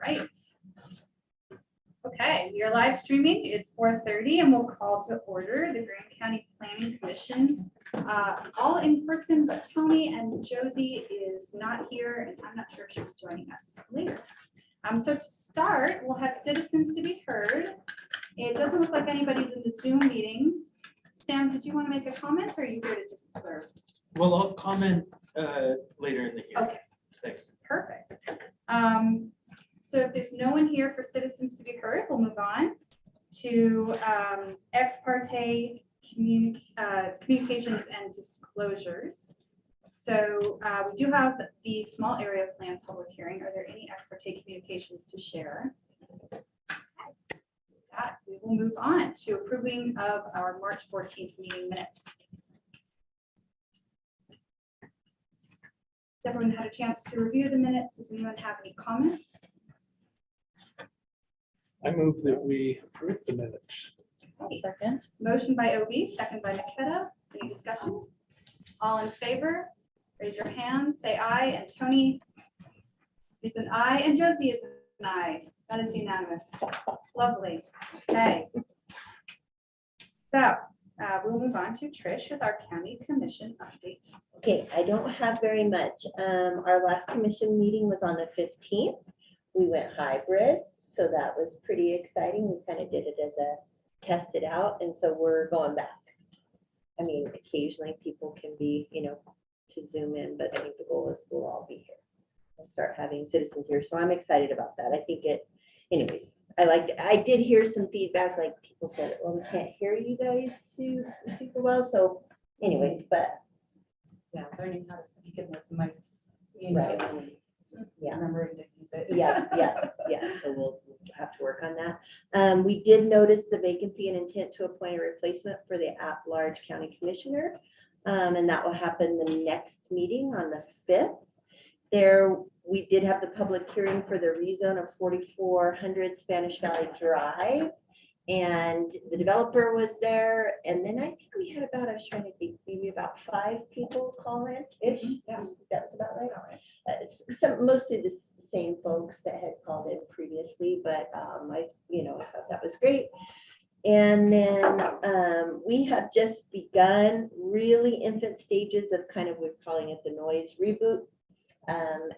right. Okay, we are live streaming. It's 4:30 and we'll call to order the Grand County Planning Commission. All in person, but Tony and Josie is not here and I'm not sure if she'll be joining us later. So to start, we'll have citizens to be heard. It doesn't look like anybody's in the Zoom meeting. Sam, did you want to make a comment or are you here to just observe? Well, I'll comment later in the hearing. Okay. Thanks. Perfect. So if there's no one here for citizens to be heard, we'll move on to ex parte communications and disclosures. So we do have the small area plan public hearing. Are there any ex parte communications to share? That we will move on to approving of our March 14th meeting minutes. Has everyone had a chance to review the minutes? Does anyone have any comments? I move that we approve the minutes. Second. Motion by OB, second by Makeda. Any discussion? All in favor, raise your hand, say aye, and Tony is an aye, and Josie is an aye. That is unanimous. Lovely. Okay. So we'll move on to Trish with our county commission update. Okay, I don't have very much. Our last commission meeting was on the 15th. We went hybrid, so that was pretty exciting. We kind of did it as a test it out, and so we're going back. I mean, occasionally people can be, to Zoom in, but I think the goal is we'll all be here and start having citizens here. So I'm excited about that. I think anyways, I did hear some feedback, like people said, well, we can't hear you guys super well. So anyways, but Yeah, learning how to speak in those mics, Right. and just Yeah. remembering to use it. yeah. So we'll have to work on that. We did notice the vacancy and intent to appoint a replacement for the at-large county commissioner. And that will happen the next meeting on the 5th. We did have the public hearing for the rezone of 4400 Spanish Valley Drive. And the developer was there. And then I think we had I was trying to think, maybe about 5 people call in-ish. Yeah, that was about right. Mostly the same folks that had called in previously, but I thought that was great. And then we have just begun really infant stages of we're calling it the noise reboot.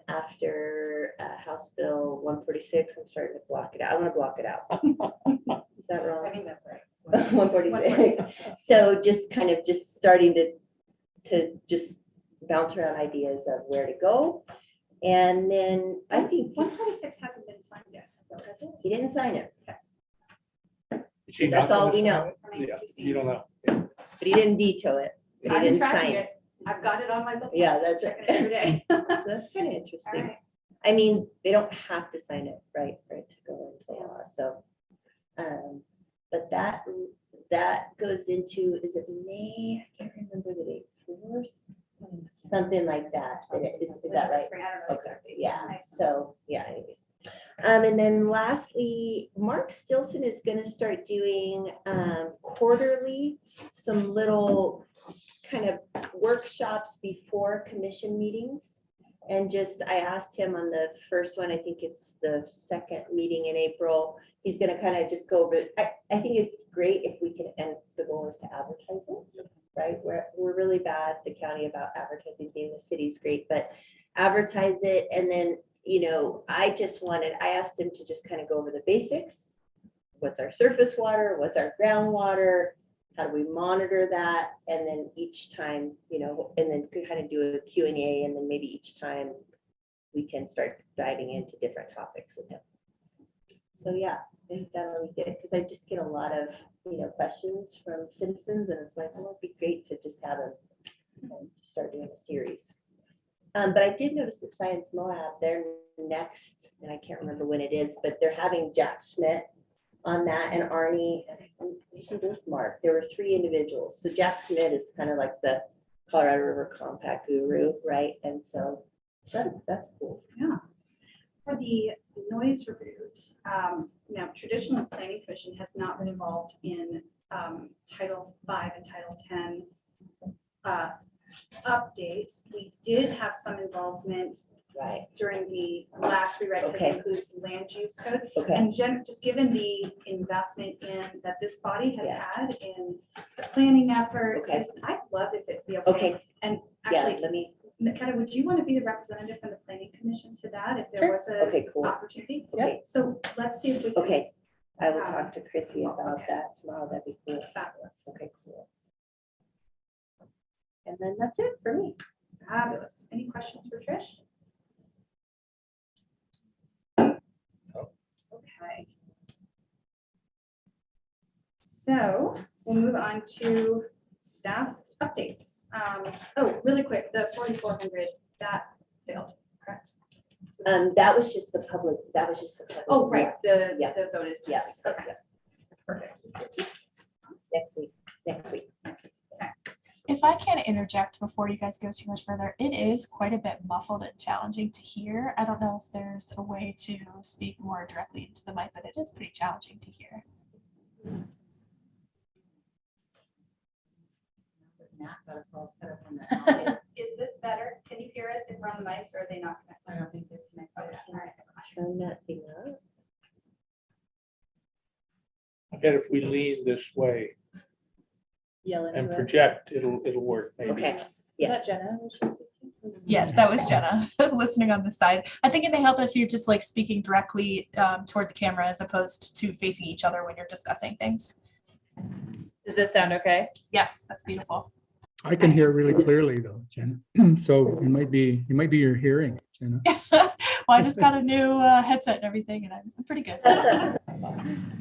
After House Bill 146, I'm starting to block it out. I want to block it out. Is that wrong? I think that's right. 146. So just starting to just bounce around ideas of where to go. And then I think 146 hasn't been signed yet, has it? he didn't sign it, Is she That's not all gonna we sign know. it? Remains Yeah, to be seen. you don't know. but he didn't veto it. But I've he been didn't tracking sign it. it. I've got it on my book. Yeah, that's Checking it every day. So that's kind of All interesting. right. I mean, they don't have to sign it, right, for it to go into law. So, but that goes into, is it May? I can't remember the date. 4th? Something like that. Is that right? I don't know Okay, exactly. yeah, Nice. so, yeah, anyways. And then lastly, Mark Stilson is gonna start doing quarterly, some little kind of workshops before commission meetings. And I asked him on the first one, I think it's the second meeting in April, he's gonna kind of just go over, I think it's great if we can, and the goal is to advertise it, right? We're really bad, the county, about advertising, being the city's great, but advertise it. And then, I asked him to just kind of go over the basics. What's our surface water? What's our groundwater? How do we monitor that? And then each time, and then kind of do a Q&A, and then maybe each time we can start diving into different topics with him. So yeah, I think that'll be good, because I just get a lot of, questions from citizens, and it's like, well, it'd be great to just have them start doing a series. But I did notice that Science Moab, they're next, and I can't remember when it is, but they're having Jack Schmidt on that, and Arnie, and I think it was Mark. There were 3 individuals. So Jack Schmidt is kind of like the Colorado River Compact guru, right? And so that's cool. Yeah. For the noise reboot, now traditional planning commission has not been involved in Title 5 and Title 10 updates. We did have some involvement Right, during the last rewrite, because Okay. it includes land use code. okay, And just given the investment in that this body has Yeah. had in the planning efforts, Okay. I'd love if it'd be okay. okay, And yeah, actually, let me, Maketa, would you want to be the representative from the planning commission to that if there Sure. was okay, a cool, opportunity? okay, So let's see if we can. okay. I will talk to Chrissy about Okay. that tomorrow, that'd be cool. Fabulous, Okay, cool. And then that's it for me. fabulous. Any questions for Trish? Okay. So we'll move on to staff updates. Oh, really quick, the 4,400, that failed, correct? That was just the public, that was just the public. Oh, right, the Yeah. vote is Yeah, next week. Okay, yeah, perfect. next week, next week. If I can interject before you guys go too much further, it is quite a bit muffled and challenging to hear. I don't know if there's a way to speak more directly into the mic, but it is pretty challenging to hear. Matt got us all set up on that. Is this better? Can you hear us if we're on the mics, or are they not I connected? don't think they're connected. Okay, all right, never mind. Turn that thing up. I bet if we lean this way Yell and into it. project, it'll work maybe. Okay, Is yes, that Jenna? Was she speaking? Yes, that was Jenna listening on this side. I think it may help if you're just like speaking directly toward the camera as opposed to facing each other when you're discussing things. Does this sound okay? Yes, that's beautiful. I can hear really clearly though, Jenna. So it might be your hearing, Jenna. Well, I just got a new headset and everything, and I'm pretty good.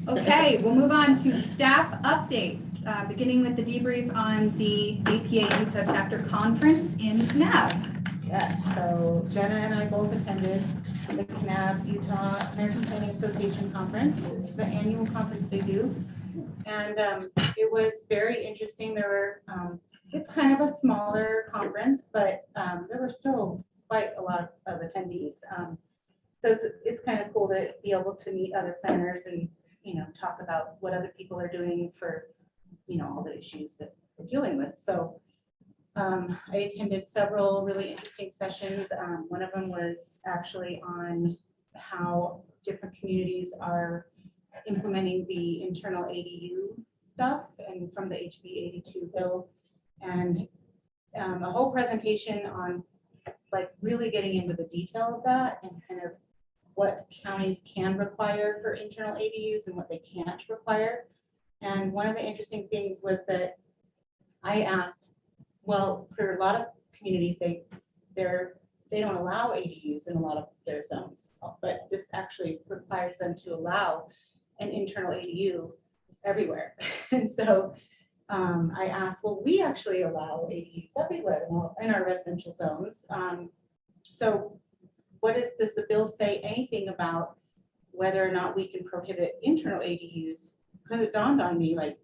Okay, we'll move on to staff updates, beginning with the debrief on the APA Utah Chapter Conference in Kanab. Yes, so Jenna and I both attended the CNAB Utah American Planning Association Conference. It's the annual conference they do. And it was very interesting. There were, it's kind of a smaller conference, but there were still quite a lot of attendees. So it's kind of cool to be able to meet other planners and, you know, talk about what other people are doing for, you know, all the issues that we're dealing with. So I attended several really interesting sessions. One of them was actually on how different communities are implementing the internal ADU stuff and from the HB 82 bill, and a whole presentation on like really getting into the detail of that and kind of what counties can require for internal ADUs and what they can't require. And one of the interesting things was that I asked, well, for a lot of communities, they don't allow ADUs in a lot of their zones, but this actually requires them to allow an internal ADU everywhere. And so I asked, well, we actually allow ADUs everywhere in our residential zones. So does the bill say anything about whether or not we can prohibit internal ADUs? Because it dawned on me, like,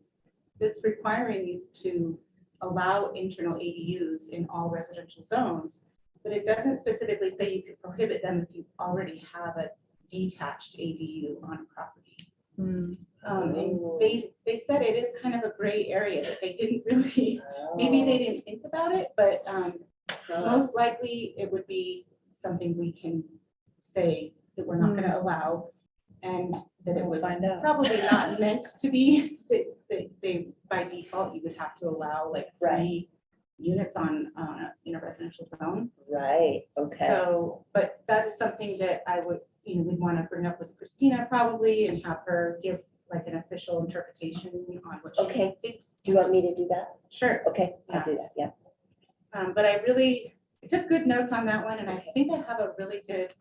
it's requiring you to allow internal ADUs in all residential zones, but it doesn't specifically say you can prohibit them if you already have a detached ADU on a property. And they said it is kind of a gray area that they didn't really, maybe they didn't think about it, but most likely it would be something we can say that we're not going to allow, and that it was probably not meant to be, that they by default you would have to allow like 3 units in a residential zone. Right, okay. So, but that is something that I would, we'd want to bring up with Christina probably and have her give like an official interpretation on what she Okay. thinks. Do you want me to do that? Sure. Okay, I'll do that, yeah. But I took good notes on that one, and I think I have a really good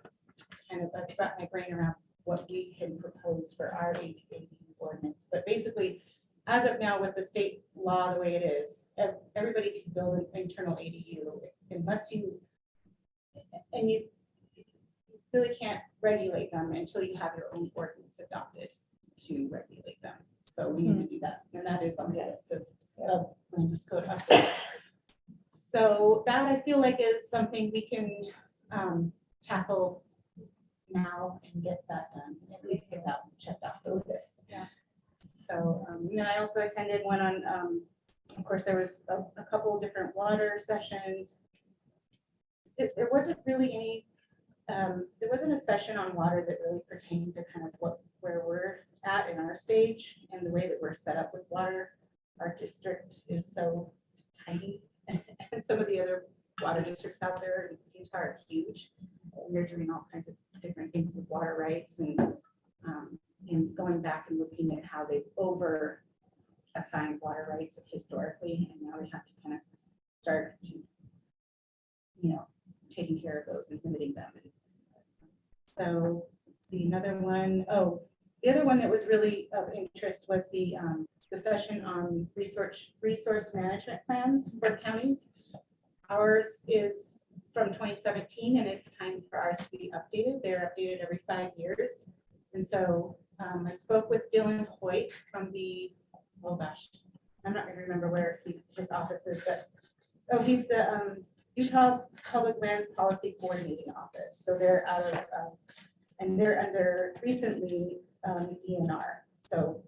kind of, I've got my brain around what we can propose for our ADU ordinance. But basically, as of now, with the state law the way it is, everybody can build an internal ADU unless you really can't regulate them until you have your own ordinance adopted to regulate them. So we need to do that, and that is on the list of land use code updates. So that I feel like is something we can tackle now and get that done, at least get that checked off the list. Yeah. So then I also attended one on, of course, there was a couple of different water sessions. There wasn't really any there wasn't a session on water that really pertained to kind of where we're at in our stage and the way that we're set up with water. Our district is so tiny and some of the other water districts out there in Utah are huge. We're doing all kinds of different things with water rights and going back and looking at how they've over assigned water rights historically. And now we have to kind of start, taking care of those and limiting them. So let's see another one. Oh, the other one that was really of interest was the session on resource management plans for counties. Ours is from 2017 and it's time for ours to be updated. They're updated every 5 years. And so I spoke with Dylan Hoyt from the, oh gosh, I'm not going to remember where his office is, but he's the Utah Public Lands Policy Coordinating Office. So they're out of, and they're under recently DNR. So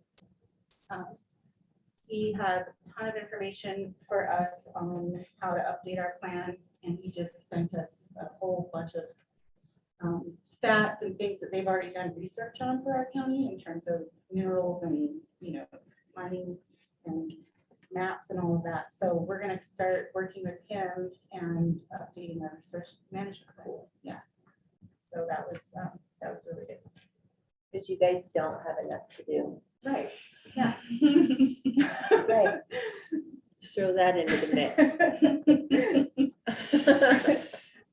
he has a ton of information for us on how to update our plan. And he just sent us a whole bunch of stats and things that they've already done research on for our county in terms of minerals and, mining and maps and all of that. So we're going to start working with him and updating our resource management pool. Yeah. So that was really good. Because you guys don't have enough to do. Right. Yeah. Right. Just throw that into the mix.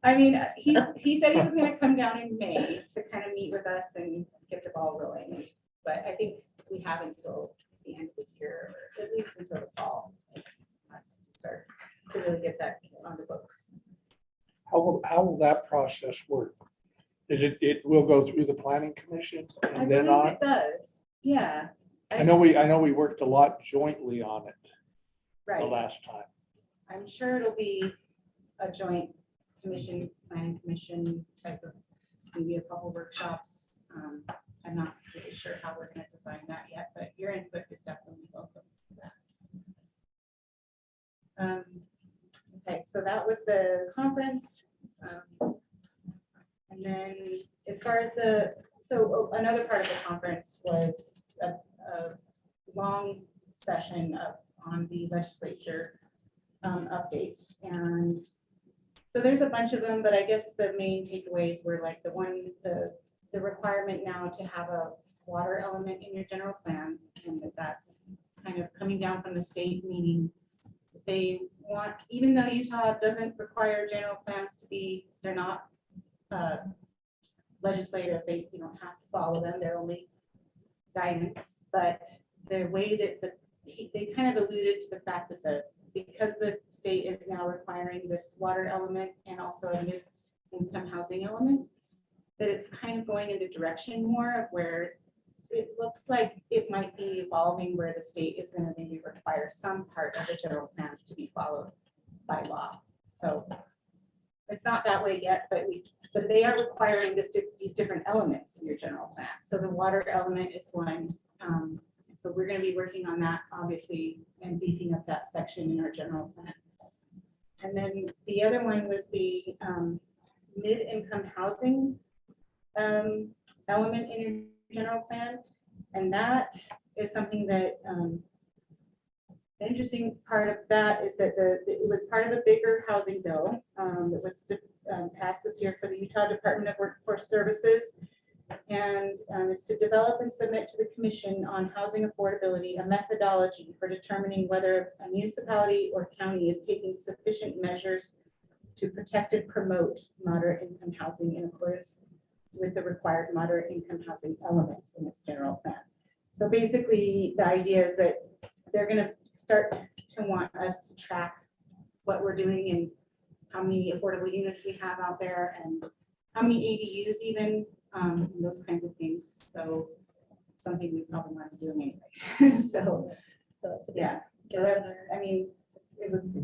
I mean, he said he was going to come down in May to kind of meet with us and get the ball rolling. But I think we have until the end of the year, or at least until the fall. That's to start to really get that on the books. How will that process work? Is it will go through the planning commission I and then believe on? it does. Yeah. I know we worked a lot jointly on it the Right. last time. I'm sure it'll be a joint commission, planning commission type of, maybe a couple workshops. I'm not really sure how we're going to design that yet, but your input is definitely welcome for that. Okay, so that was the conference. And then as far as another part of the conference was a long session on the legislature updates. And so there's a bunch of them, but I guess the main takeaways were like the requirement now to have a water element in your general plan, and that's kind of coming down from the state, meaning they want, even though Utah doesn't require general plans to be, they're not legislative, they don't have to follow them, they're only guidance, but the way that they kind of alluded to the fact that because the state is now requiring this water element and also a new income housing element, that it's kind of going in the direction more of where it looks like it might be evolving, where the state is going to maybe require some part of the general plans to be followed by law. So it's not that way yet, but they are requiring these different elements in your general plan. So the water element is one. So we're going to be working on that, obviously, and beefing up that section in our general plan. And then the other one was the mid-income housing element in your general plan. And that is something that the interesting part of that is that it was part of a bigger housing bill that was passed this year for the Utah Department of Workforce Services. And it's to develop and submit to the Commission on Housing Affordability a methodology for determining whether a municipality or county is taking sufficient measures to protect and promote moderate income housing in accordance with the required moderate income housing element in its general plan. So basically, the idea is that they're going to start to want us to track what we're doing and how many affordable units we have out there and how many ADUs even, and those kinds of things. So something we probably want to do anyway. So yeah, so that's, I mean, it was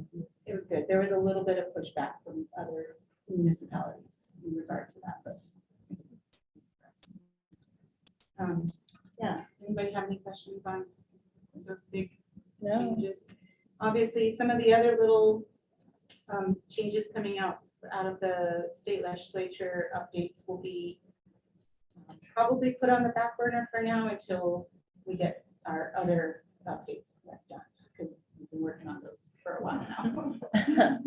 good. There was a little bit of pushback from other municipalities in regard to that, but yeah, anybody have any questions on those big changes? Obviously, some of the other little changes coming out out of the state legislature updates will be probably put on the back burner for now until we get our other updates done, because we've been working on those for a while now.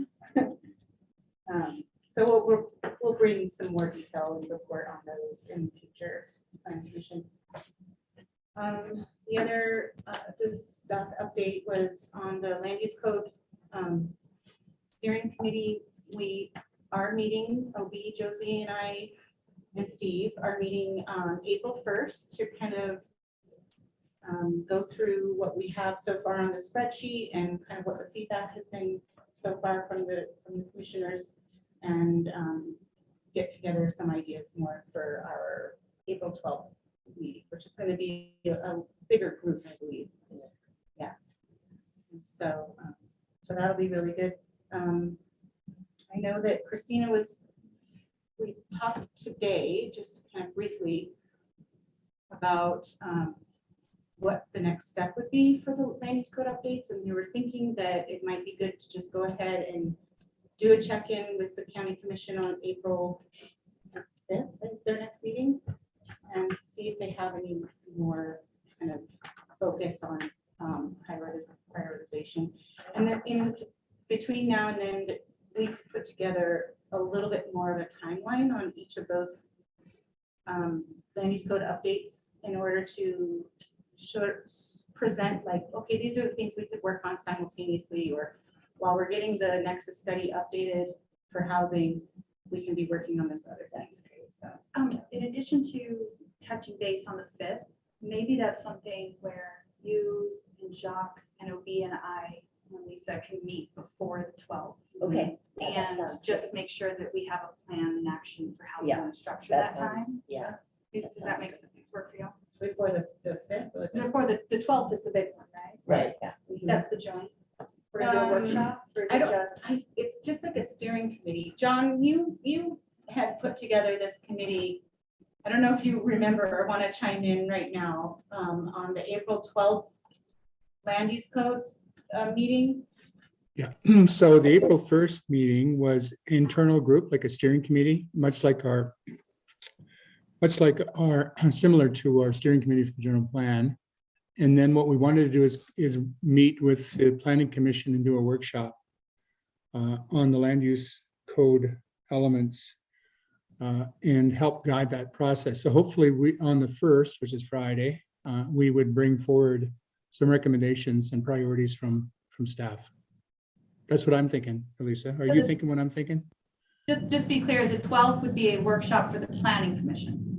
So we'll bring some more detail and report on those in the future plan commission. The other this stuff update was on the land use code steering committee. We are meeting, OB, Josie and I and Steve are meeting on April 1st to kind of go through what we have so far on the spreadsheet and kind of what the feedback has been so far from the commissioners, and get together some ideas more for our April 12th meeting, which is going to be a bigger group, I believe. Yeah. And so, so that'll be really good. I know that Christina we talked today, just kind of briefly, about what the next step would be for the land use code updates. And we were thinking that it might be good to just go ahead and do a check-in with the county commission on April 5th, is their next meeting, and see if they have any more kind of focus on prioritization. And then in between now and then, we put together a little bit more of a timeline on each of those land use code updates in order to present, like, okay, these are the things we could work on simultaneously, or while we're getting the Nexus study updated for housing, we can be working on this other thing. So, in addition to touching base on the 5th, maybe that's something where you and Jacques and OB and I and Lisa can meet before the 12th. Okay. Yeah, that And sounds just good. make sure that we have a plan in action for how we Yeah, want to structure that that sounds- time. yeah, Does that make sense work for you? before the 5th. Before the 12th is the big one, right? Right, yeah. That's the joint. We're gonna do a workshop, or is I it don't, just? it's just like a steering committee. John, you had put together this committee. I don't know if you remember or want to chime in right now on the April 12th land use codes meeting. Yeah, so the April 1st meeting was internal group, like a steering committee, much like our, similar to our steering committee for the general plan. And then what we wanted to do is meet with the planning commission and do a workshop on the land use code elements and help guide that process. So hopefully we, on the 1st, which is Friday, we would bring forward some recommendations and priorities from staff. That's what I'm thinking, Elisa. Are you thinking what I'm thinking? Just be clear, the 12th would be a workshop for the planning commission.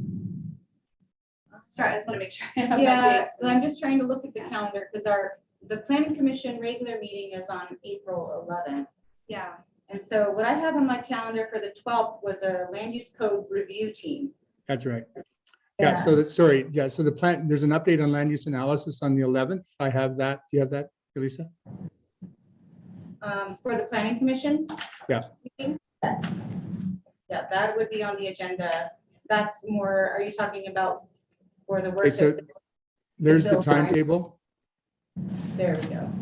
Sorry, I just want to make sure I have my Yeah, dates. I'm just trying to look at the calendar because the planning commission regular meeting is on April 11th. Yeah, And so what I have on my calendar for the 12th was a land use code review team. That's right. Yeah, so that, sorry, yeah, so the plan, there's an update on land use analysis on the 11th. I have that. Do you have that, Elisa? For the planning commission? Yeah. Yes. Yeah, that would be on the agenda. That's more, are you talking about for the work? Okay, so that- there's the Bill Bryan. timetable. There we go.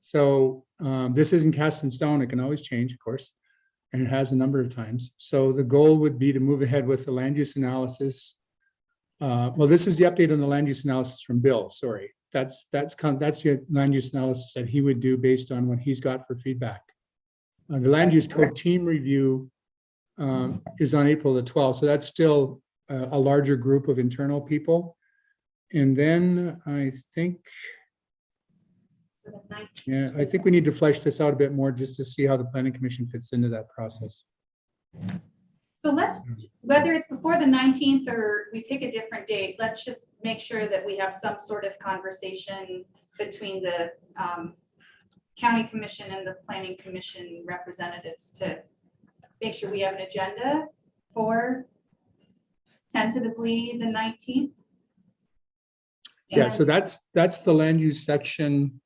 So this isn't cast in stone. It can always change, of course, and it has a number of times. So the goal would be to move ahead with the land use analysis. Well, this is the update on the land use analysis from Bill. Sorry, that's the land use analysis that he would do based on what he's got for feedback. The land use code team review is on April the 12th. So that's still a larger group of internal people. And then I think, for the 19th. yeah, I think we need to flesh this out a bit more just to see how the planning commission fits into that process. So let's, whether it's before the 19th or we pick a different date, let's just make sure that we have some sort of conversation between the county commission and the planning commission representatives to make sure we have an agenda for tentatively the 19th. Yeah, so that's the land use section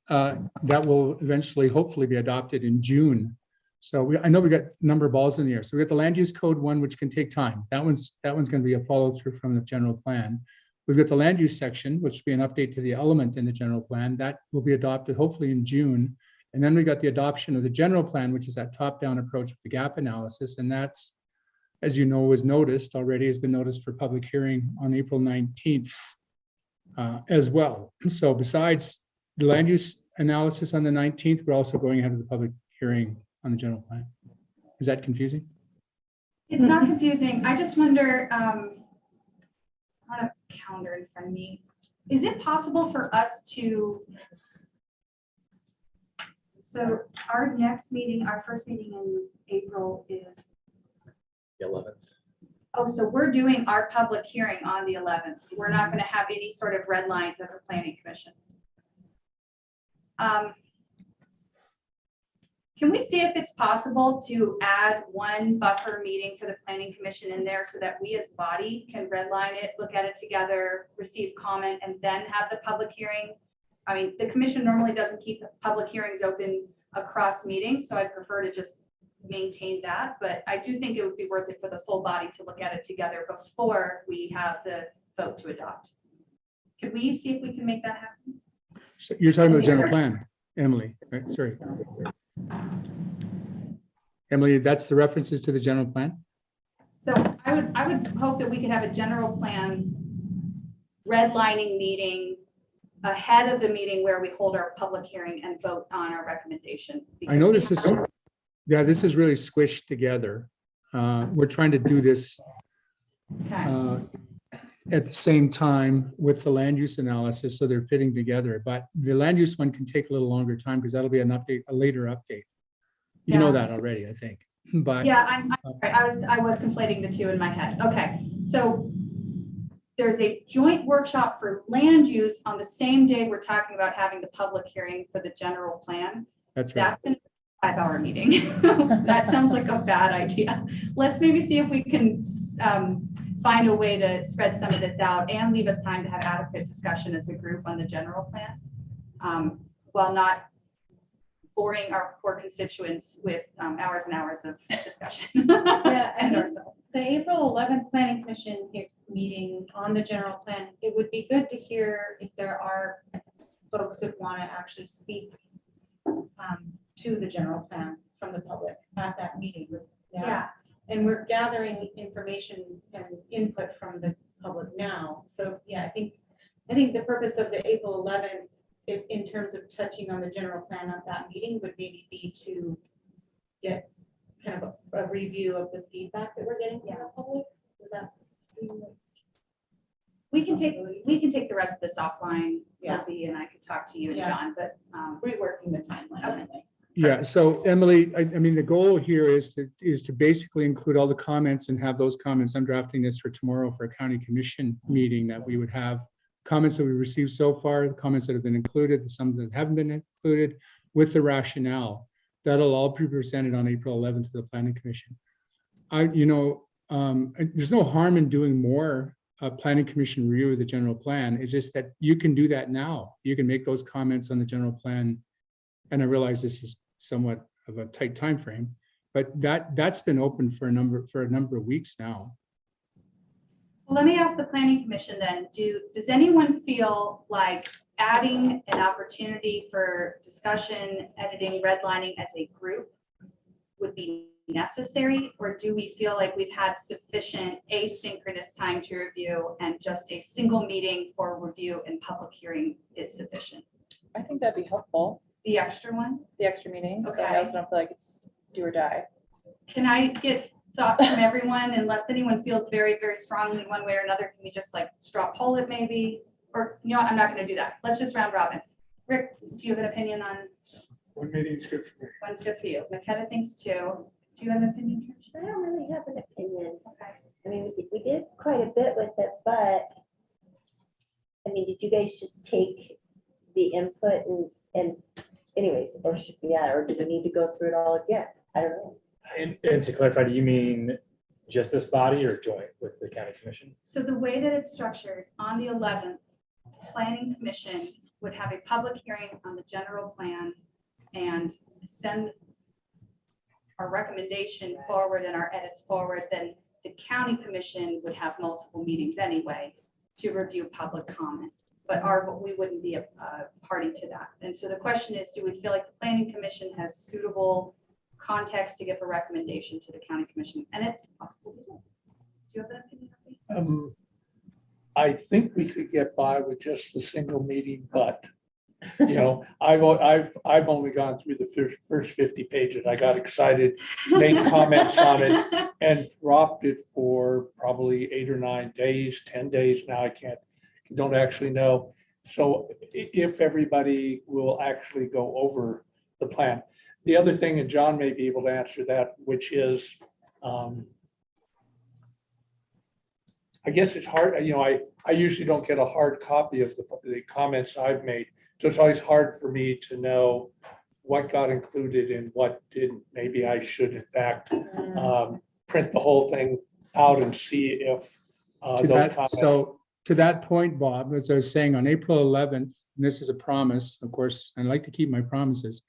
that will eventually, hopefully, be adopted in June. So I know we got a number of balls in the air. So we got the land use code one, which can take time. That one's going to be a follow through from the general plan. We've got the land use section, which will be an update to the element in the general plan that will be adopted hopefully in June. And then we got the adoption of the general plan, which is that top-down approach with the gap analysis. And that's, as you know, was noticed already, has been noticed for public hearing on April 19th as well. So besides the land use analysis on the 19th, we're also going ahead with the public hearing on the general plan. Is that confusing? It's not confusing. I just wonder, I don't have a calendar in front of me. Is it possible for us to, so our next meeting, our first meeting in April is, The 11th. oh, so we're doing our public hearing on the 11th. We're not going to have any sort of red lines as a planning commission. Can we see if it's possible to add one buffer meeting for the planning commission in there so that we as a body can redline it, look at it together, receive comment, and then have the public hearing? I mean, the commission normally doesn't keep the public hearings open across meetings, so I'd prefer to just maintain that. But I do think it would be worth it for the full body to look at it together before we have the vote to adopt. Could we see if we can make that happen? So you're talking about the general plan, Emily, right? Sorry. Emily, that's the references to the general plan? So I would hope that we could have a general plan redlining meeting ahead of the meeting where we hold our public hearing and vote on our recommendation. I know this is, yeah, this is really squished together. We're trying to do this Okay. at the same time with the land use analysis, so they're fitting together. But the land use one can take a little longer time because that'll be an update, a later update. You know that already, I think. But Yeah, I was conflating the two in my head. Okay, so there's a joint workshop for land use on the same day we're talking about having the public hearing for the general plan. that's right. That's a 5-hour meeting. That sounds like a bad idea. Let's maybe see if we can find a way to spread some of this out and leave us time to have adequate discussion as a group on the general plan, while not boring our poor constituents with hours and hours of discussion. Yeah, I And think ourselves. the April 11th Planning Commission meeting on the general plan, it would be good to hear if there are folks that want to actually speak to the general plan from the public at that meeting. Yeah. And we're gathering information and input from the public now. So yeah, I think the purpose of the April 11th, in terms of touching on the general plan at that meeting, would maybe be to get kind of a review of the feedback that we're getting from the public. Does that seem like? We can take the rest of this offline. Yeah. Libby and I could talk to you and Yeah. John, but Reworking the timeline. Okay. Anyway. Yeah, so Emily, I mean, the goal here is to basically include all the comments and have those comments. I'm drafting this for tomorrow for a county commission meeting, that we would have comments that we received so far, the comments that have been included, some that haven't been included, with the rationale. That'll all be presented on April 11th to the planning commission. There's no harm in doing more planning commission review of the general plan. It's just that you can do that now. You can make those comments on the general plan. And I realize this is somewhat of a tight time frame, but that's been open for a number of weeks now. well, let me ask the planning commission then, does anyone feel like adding an opportunity for discussion, editing, redlining as a group would be necessary? Or do we feel like we've had sufficient asynchronous time to review and just a single meeting for review and public hearing is sufficient? I think that'd be helpful, The extra one? the extra meeting, but Okay. I also don't feel like it's do or die. Can I get thoughts from everyone, unless anyone feels very, very strongly one way or another? Can we just like straw poll it maybe? Or, you know what, I'm not gonna do that. Let's just round robin. Rick, do you have an opinion on One meeting's good for me. when's good for you? McKenna thinks two. Do you have an opinion, Trish? I don't really have an opinion. Okay. I mean, we did quite a bit with it, but I mean, did you guys just take the input and anyways, or do we need to go through it all again? I don't know. And to clarify, do you mean just this body or joint with the county commission? So the way that it's structured, on the 11th, planning commission would have a public hearing on the general plan and send our recommendation forward and our edits forward. Then the county commission would have multiple meetings anyway to review public comment. but we wouldn't be a party to that. And so the question is, do we feel like the planning commission has suitable context to give a recommendation to the county commission? And it's possible to do. Do you have that opinion? Abby? I think we could get by with just the single meeting, but, you know, I've only gone through the first 50 pages. I got excited, made comments on it, and dropped it for probably 8 or 9 days, 10 days now. Don't actually know. So if everybody will actually go over the plan. The other thing, and John may be able to answer that, which is, I guess it's hard, you know, I usually don't get a hard copy of the comments I've made. So it's always hard for me to know what got included and what didn't. Maybe I should in fact print the whole thing out and see if To those that, comments. so to that point, Bob, as I was saying, on April 11th, and this is a promise, of course, I like to keep my promises.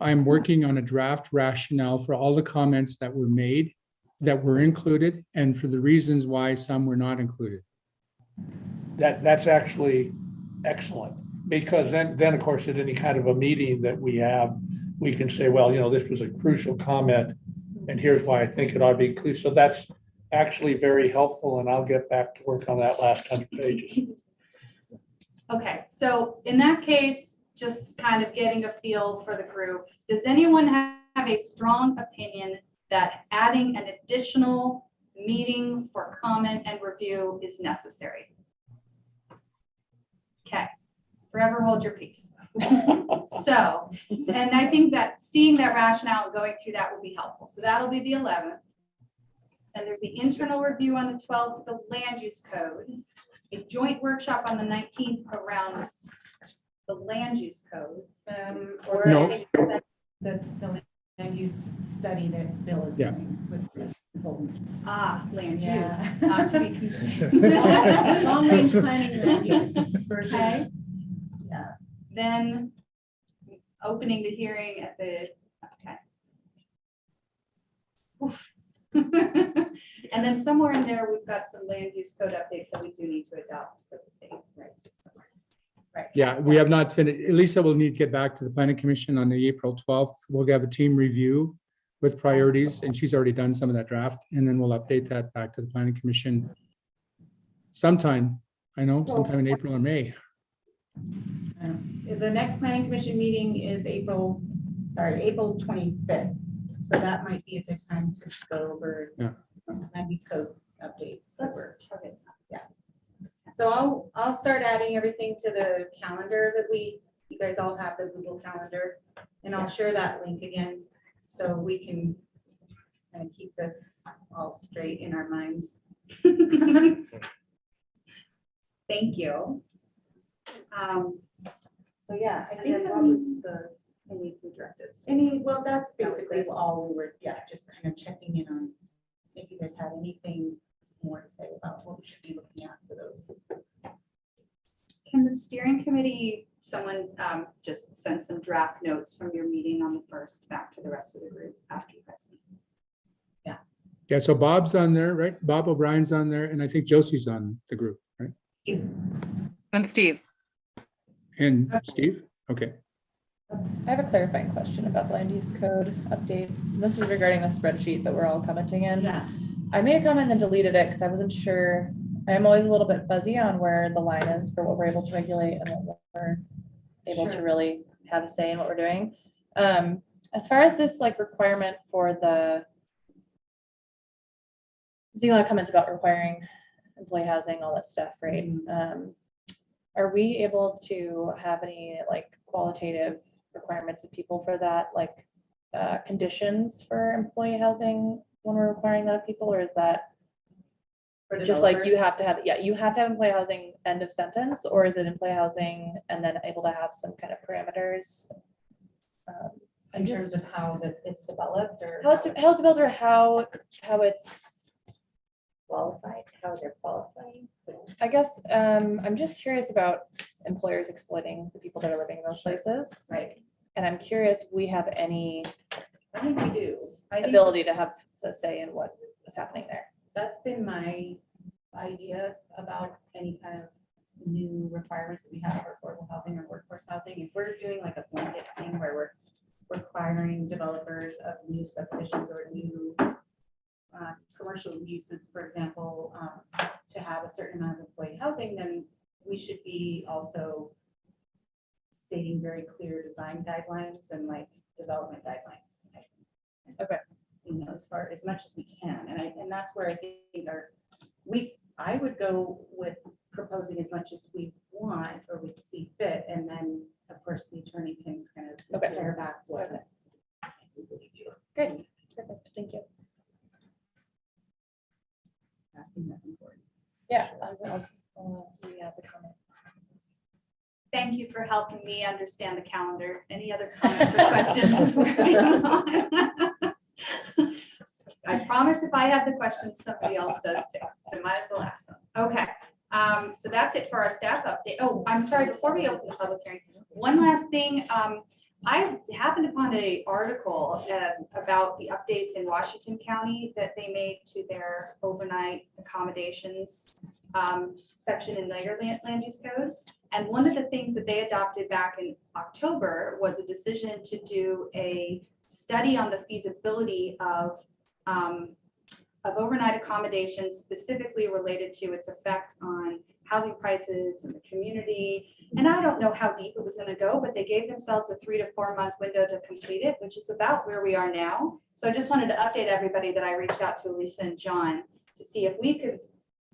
I'm working on a draft rationale for all the comments that were made, that were included, and for the reasons why some were not included. That's actually excellent, because then of course, at any kind of a meeting that we have, we can say, well, you know, this was a crucial comment, and here's why I think it ought to be included. So that's actually very helpful, and I'll get back to work on that last 100 pages. Okay, so in that case, just kind of getting a feel for the group, does anyone have a strong opinion that adding an additional meeting for comment and review is necessary? Okay, forever hold your peace. So, and I think that seeing that rationale and going through that will be helpful. So that'll be the 11th. And there's the internal review on the 12th, the land use code, a joint workshop on the 19th around the land use code. Or No. I think that's the land use study that Bill is Yeah. doing with the consultant. Land Yeah. use, not to be confused. Long range planning land use versus. Okay. Yeah. Then opening the hearing at the, okay. Oof. And then somewhere in there, we've got some land use code updates that we do need to adopt for the state, right? Right. Yeah, we have not finished. Lisa will need to get back to the planning commission on the April 12th. We'll have a team review with priorities, and she's already done some of that draft, and then we'll update that back to the planning commission sometime, I know, sometime in April or May. The next planning commission meeting is April 25th. So that might be a good time to go over land use code updates. Let's target. So I'll start adding everything to the calendar that you guys all have the Google Calendar, and I'll share that link again so we can kind of keep this all straight in our minds. Thank you. So yeah, I And think then that what was was the directives? well, that's That was basically this. all we were, just kind of checking in on if you guys had anything more to say about what we should be looking at for those. Can the steering committee, someone just send some draft notes from your meeting on the 1st back to the rest of the group after you guys meet? Yeah, so Bob's on there, right? Bob O'Brien's on there, and I think Josie's on the group, right? And Steve, And Steve? Okay. I have a clarifying question about the land use code updates. This is regarding the spreadsheet that we're all commenting in. Yeah. I made a comment and then deleted it because I wasn't sure. I'm always a little bit fuzzy on where the line is for what we're able to regulate and what we're able to Sure. really have a say in what we're doing. As far as this like requirement for the, seeing a lot of comments about requiring employee housing, all that stuff, right? Are we able to have any like qualitative requirements of people for that, like conditions for employee housing when we're requiring that of people, or is that just like you have to have, you have to have employee housing, end of sentence, or is it employee housing and then able to have some kind of parameters? In terms of how it's developed or How it's developed, or how it's qualified, how they're qualifying. I guess I'm just curious about employers exploiting the people that are living in those places. Right. And I'm curious if we have any I think we do. I think ability to have a say in what is happening there. that's been my idea about any kind of new requirements that we have for affordable housing or workforce housing. If we're doing like a blanket thing where we're requiring developers of new subdivisions or new commercial uses, for example, to have a certain amount of employee housing, then we should be also stating very clear design guidelines and like development guidelines. Okay. You know, as much as we can, and that's where I think I would go with proposing as much as we want or we see fit, and then of course the attorney can kind of pare back what. Great, perfect, thank you. I think that's important. Yeah, we have the comment. Thank you for helping me understand the calendar. Any other comments or questions? before we move on? I promise if I have the questions, somebody else does too, so might as well ask them. Okay, so that's it for our staff update. Oh, I'm sorry, before we open the public hearing, one last thing. I happened upon an article about the updates in Washington County that they made to their overnight accommodations section in their land use code. And one of the things that they adopted back in October was a decision to do a study on the feasibility of overnight accommodations, specifically related to its effect on housing prices in the community. And I don't know how deep it was going to go, but they gave themselves a 3 to 4 month window to complete it, which is about where we are now. So I just wanted to update everybody that I reached out to Lisa and John to see if we could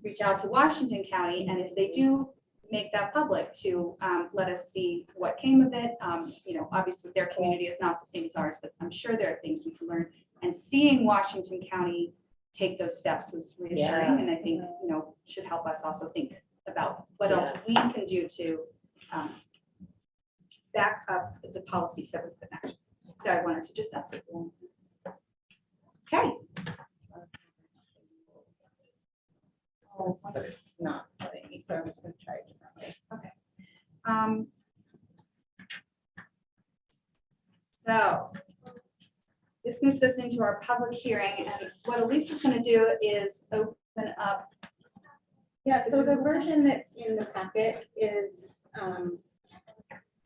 reach out to Washington County, and if they do make that public, to let us see what came of it. You know, obviously their community is not the same as ours, but I'm sure there are things we can learn. And seeing Washington County take those steps was reassuring, and I think, you know, should help us also think about what else we can do to back up the policies that we put in action. So I wanted to just update them. Okay. But it's not letting me, so I'm just going to try it differently. Okay. So this moves us into our public hearing, and what Elise is going to do is open up. Yeah, so the version that's in the packet is,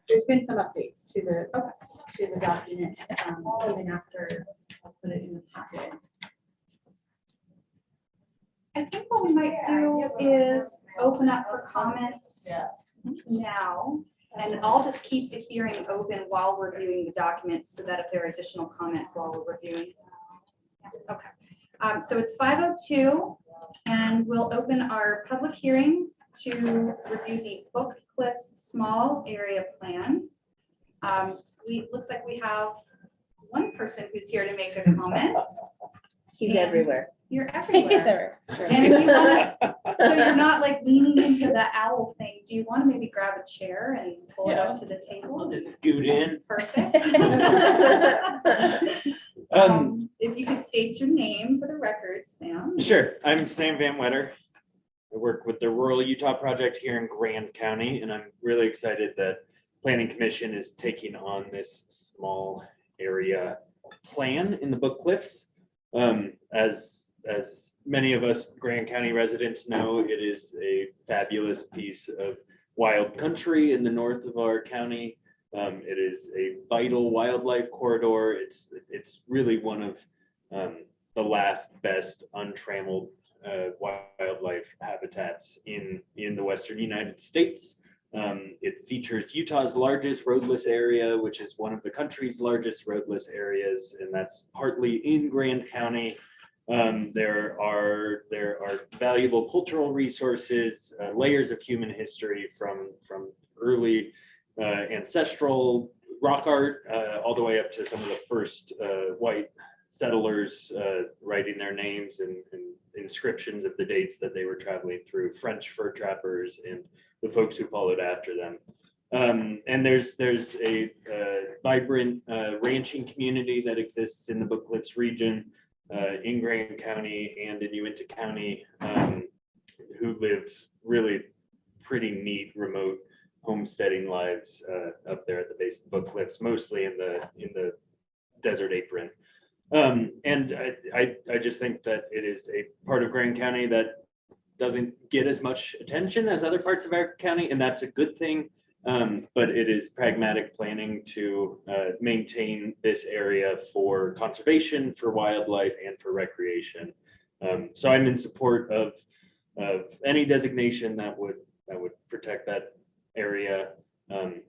there's been some updates to the documents, even after I'll put it in the packet. I think what we might do is open up for comments now, and I'll just keep the hearing open while we're reviewing the documents, so that if there are additional comments while we're reviewing. Okay, so it's 5:02, and we'll open our public hearing to review the Bookcliff small area plan. Looks like we have one person who's here to make a comment. He's everywhere. You're everywhere. He's there. And if you want, so you're not like leaning into the owl thing. Do you want to maybe grab a chair and pull it up to the table? I'll just scoot in. Perfect. If you could state your name for the record, Sam. Sure, I'm Sam Van Wetter. I work with the Rural Utah Project here in Grand County, and I'm really excited that Planning Commission is taking on this small area plan in the Bookcliffs. As many of us Grand County residents know, it is a fabulous piece of wild country in the north of our county. It is a vital wildlife corridor. It's really one of the last best untrammeled wildlife habitats in the western United States. It features Utah's largest roadless area, which is one of the country's largest roadless areas, and that's partly in Grand County. There are valuable cultural resources, layers of human history from early ancestral rock art all the way up to some of the first white settlers writing their names and inscriptions of the dates that they were traveling through, French fur trappers and the folks who followed after them. And there's a vibrant ranching community that exists in the Bookcliffs region, in Grand County and in Uinta County, who live really pretty neat remote homesteading lives up there at the base of the Bookcliffs, mostly in the desert apron. And I just think that it is a part of Grand County that doesn't get as much attention as other parts of our county, and that's a good thing. But it is pragmatic planning to maintain this area for conservation, for wildlife, and for recreation. So I'm in support of any designation that would protect that area.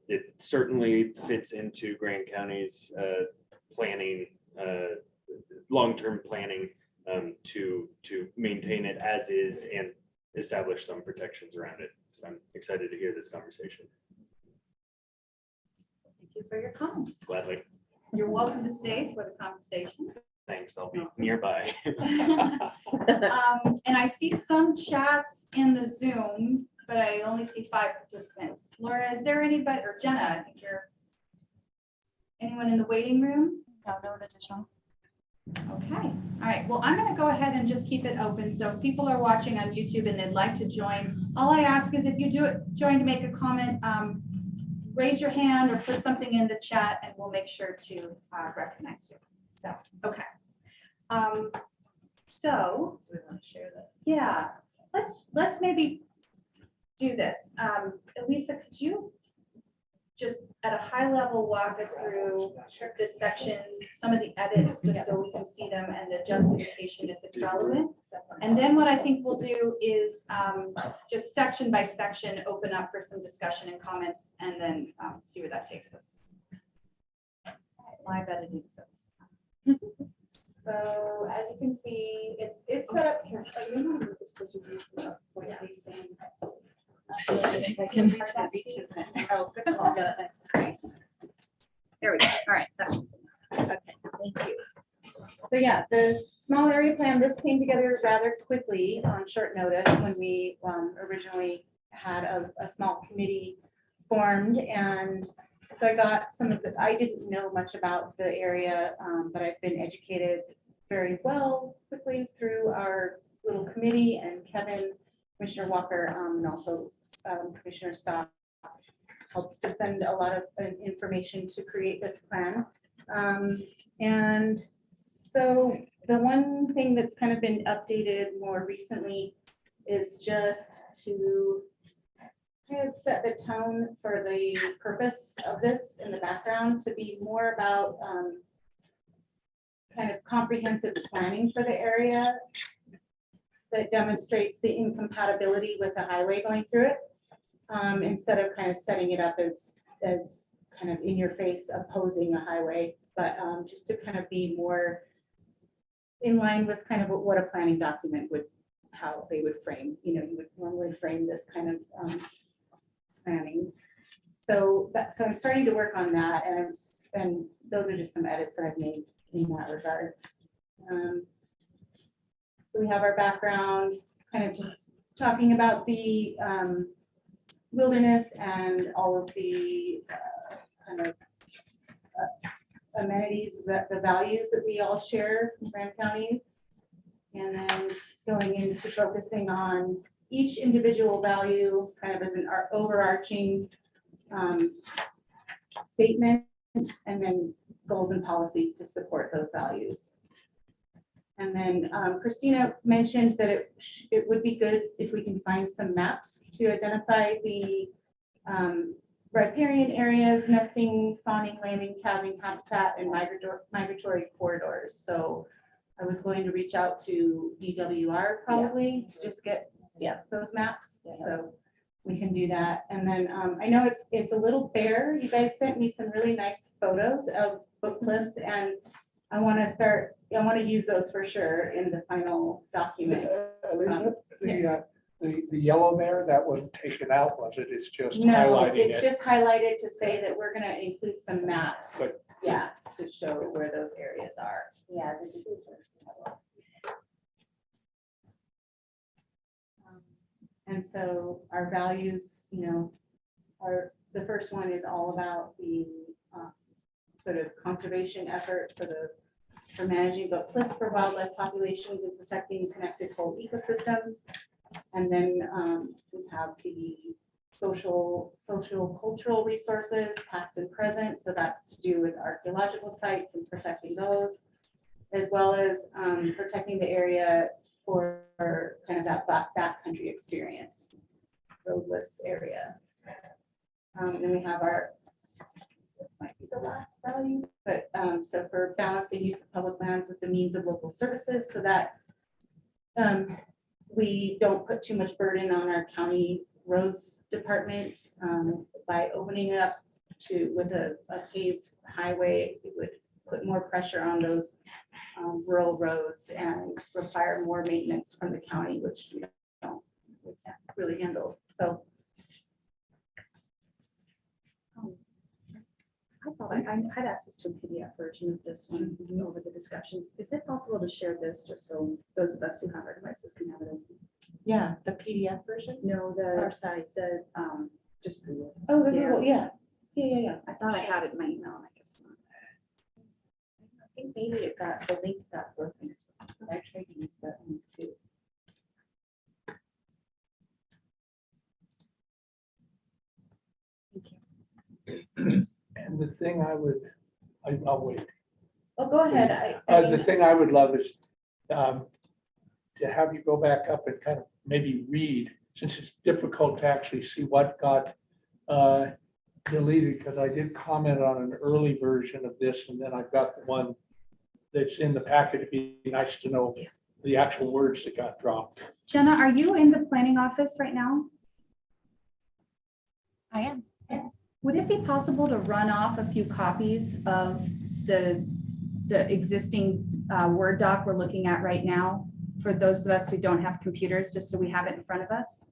It certainly fits into Grand County's planning, long-term planning, to maintain it as is and establish some protections around it. So I'm excited to hear this conversation. Thank you for your comments. Gladly. You're welcome to stay for the conversation. Thanks. I'll be Awesome. nearby. And I see some chats in the Zoom, but I only see 5 participants. Laura, is there anybody, or Jenna, I think you're, anyone in the waiting room? No, no additional. Okay, all right. Well, I'm gonna go ahead and just keep it open. So if people are watching on YouTube and they'd like to join, all I ask is if you join to make a comment, raise your hand or put something in the chat and we'll make sure to recognize you. So, okay. So We want to share that. yeah, let's maybe do this. Elisa, could you just at a high level walk us through the sections, some of the edits, just so we can see them and the justification if it's relevant? And then what I think we'll do is just section by section, open up for some discussion and comments, and then see where that takes us. Live editing. So as you can see, it's set up here. Oh, you know what this supposed to be, so what are they saying? If I can reach that too. Oh, good call. There we go. All right. So, Okay, thank you. So yeah, the small area plan, this came together rather quickly on short notice when we originally had a small committee formed. And so I got some of the, I didn't know much about the area, but I've been educated very well quickly through our little committee, and Kevin, Commissioner Walker, and also Commissioner Stock helped to send a lot of information to create this plan. And so the one thing that's kind of been updated more recently is just to kind of set the tone for the purpose of this in the background, to be more about kind of comprehensive planning for the area that demonstrates the incompatibility with the highway going through it, instead of kind of setting it up as kind of in your face opposing a highway, but just to kind of be more in line with kind of what a planning document would, how they would frame, you know, you would normally frame this kind of planning. So I'm starting to work on that, and those are just some edits that I've made in that regard. So we have our background, kind of just talking about the wilderness and all of the kind of amenities, that the values that we all share in Grand County. And then going into focusing on each individual value kind of as an overarching statement, and then goals and policies to support those values. And then Christina mentioned that it would be good if we can find some maps to identify the riparian areas, nesting, fawning, lambing, calving habitat, and migratory corridors. So I was going to reach out to DWR probably to just get those maps. So we can do that. And then I know it's a little bare. You guys sent me some really nice photos of Bookcliffs, and I want to use those for sure in the final document. Elizabeth, Yes. the yellow there, that wasn't taken out, was it? It's just No, highlighting it's it. just highlighted to say that we're gonna include some maps. But- Yeah, to show where those areas are. Yeah. And so our values, you know, the first one is all about the sort of conservation effort for managing Bookcliffs for wildlife populations and protecting connected whole ecosystems. And then we have the social, cultural resources, past and present. So that's to do with archaeological sites and protecting those, as well as protecting the area for kind of that backcountry experience, roadless area. Then we have our, this might be the last value, but so for balancing use of public lands with the means of local services, so that we don't put too much burden on our county roads department by opening it up to with a paved highway. It would put more pressure on those rural roads and require more maintenance from the county, which we can't really handle. So I thought I had access to a PDF version of this one over the discussions. Is it possible to share this just so those of us who have our devices can have it open? yeah, the PDF version. No, Our the, site. the, just Google. Oh, the Yeah. Google, yeah. Yeah. I thought I had it in my email and I guess not. I think maybe it got, the link got broken or something. I tried to use that one too. Thank you. And the thing I'll wait. Oh, go ahead. The thing I would love is to have you go back up and kind of maybe read, since it's difficult to actually see what got deleted, because I did comment on an early version of this, and then I've got the one that's in the packet. It'd be nice to know the actual words that got dropped. Jenna, are you in the planning office right now? I am. Would it be possible to run off a few copies of the existing Word doc we're looking at right now for those of us who don't have computers, just so we have it in front of us?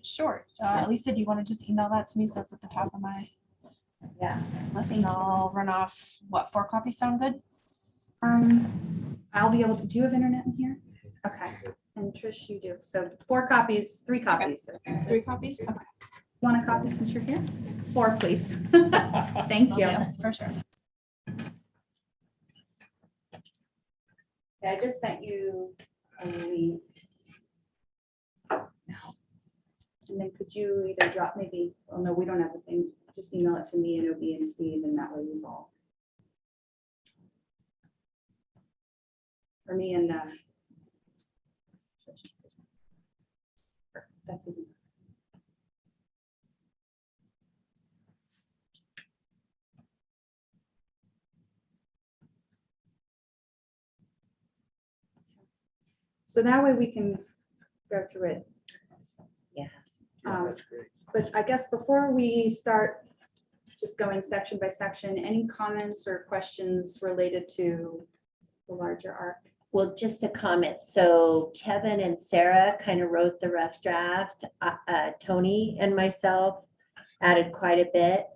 Sure. Lisa, do you want to just email that to me so it's at the top of my Yeah. list? Thank And you. I'll run off, what, 4 copies sound good? I'll be able to, do you have internet in here? Okay, and Trish, you do. So 4 copies, 3 copies. 3 copies? Okay. Want a copy since you're here? 4, please. Thank Will you. do, for sure. Yeah, I just sent you a link. And then could you either drop maybe, oh no, we don't have a thing, just email it to me and Obi and Steve, and that way we've all. For me and that's even. So that way we can go through it. Yeah. That's great. But I guess before we start just going section by section, any comments or questions related to the larger arc? Well, just a comment. So Kevin and Sarah kind of wrote the rough draft. Tony and myself added quite a bit.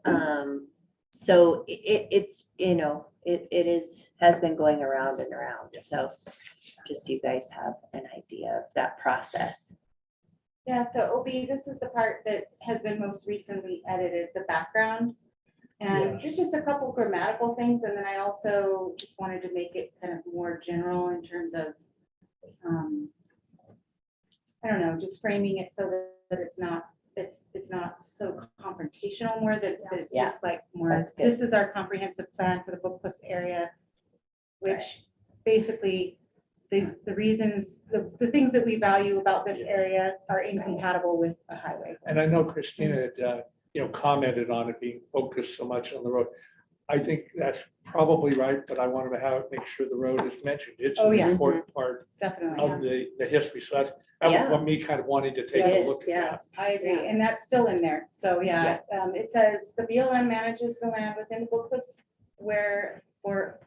So it's, has been going around and around. So just so you guys have an idea of that process. Yeah, so Obi, this is the part that has been most recently edited, the background. And Yes. there's just a couple grammatical things, and then I also just wanted to make it kind of more general in terms of, I don't know, just framing it so that it's not so confrontational, more that it's Yeah. just like more, That's good. this is our comprehensive plan for the Bookcliff area, which basically the reasons, the things that we value about this area are incompatible with a highway. And I know Christina had, commented on it being focused so much on the road. I think that's probably right, but I wanted to make sure the road is mentioned. It's Oh, an yeah. important part Definitely. of the history. So that was Yeah. what me kind of wanting to take It a is, look at yeah. that. I agree, and that's still in there. So, yeah, it says the BLM manages the land within the Bookcliffs where for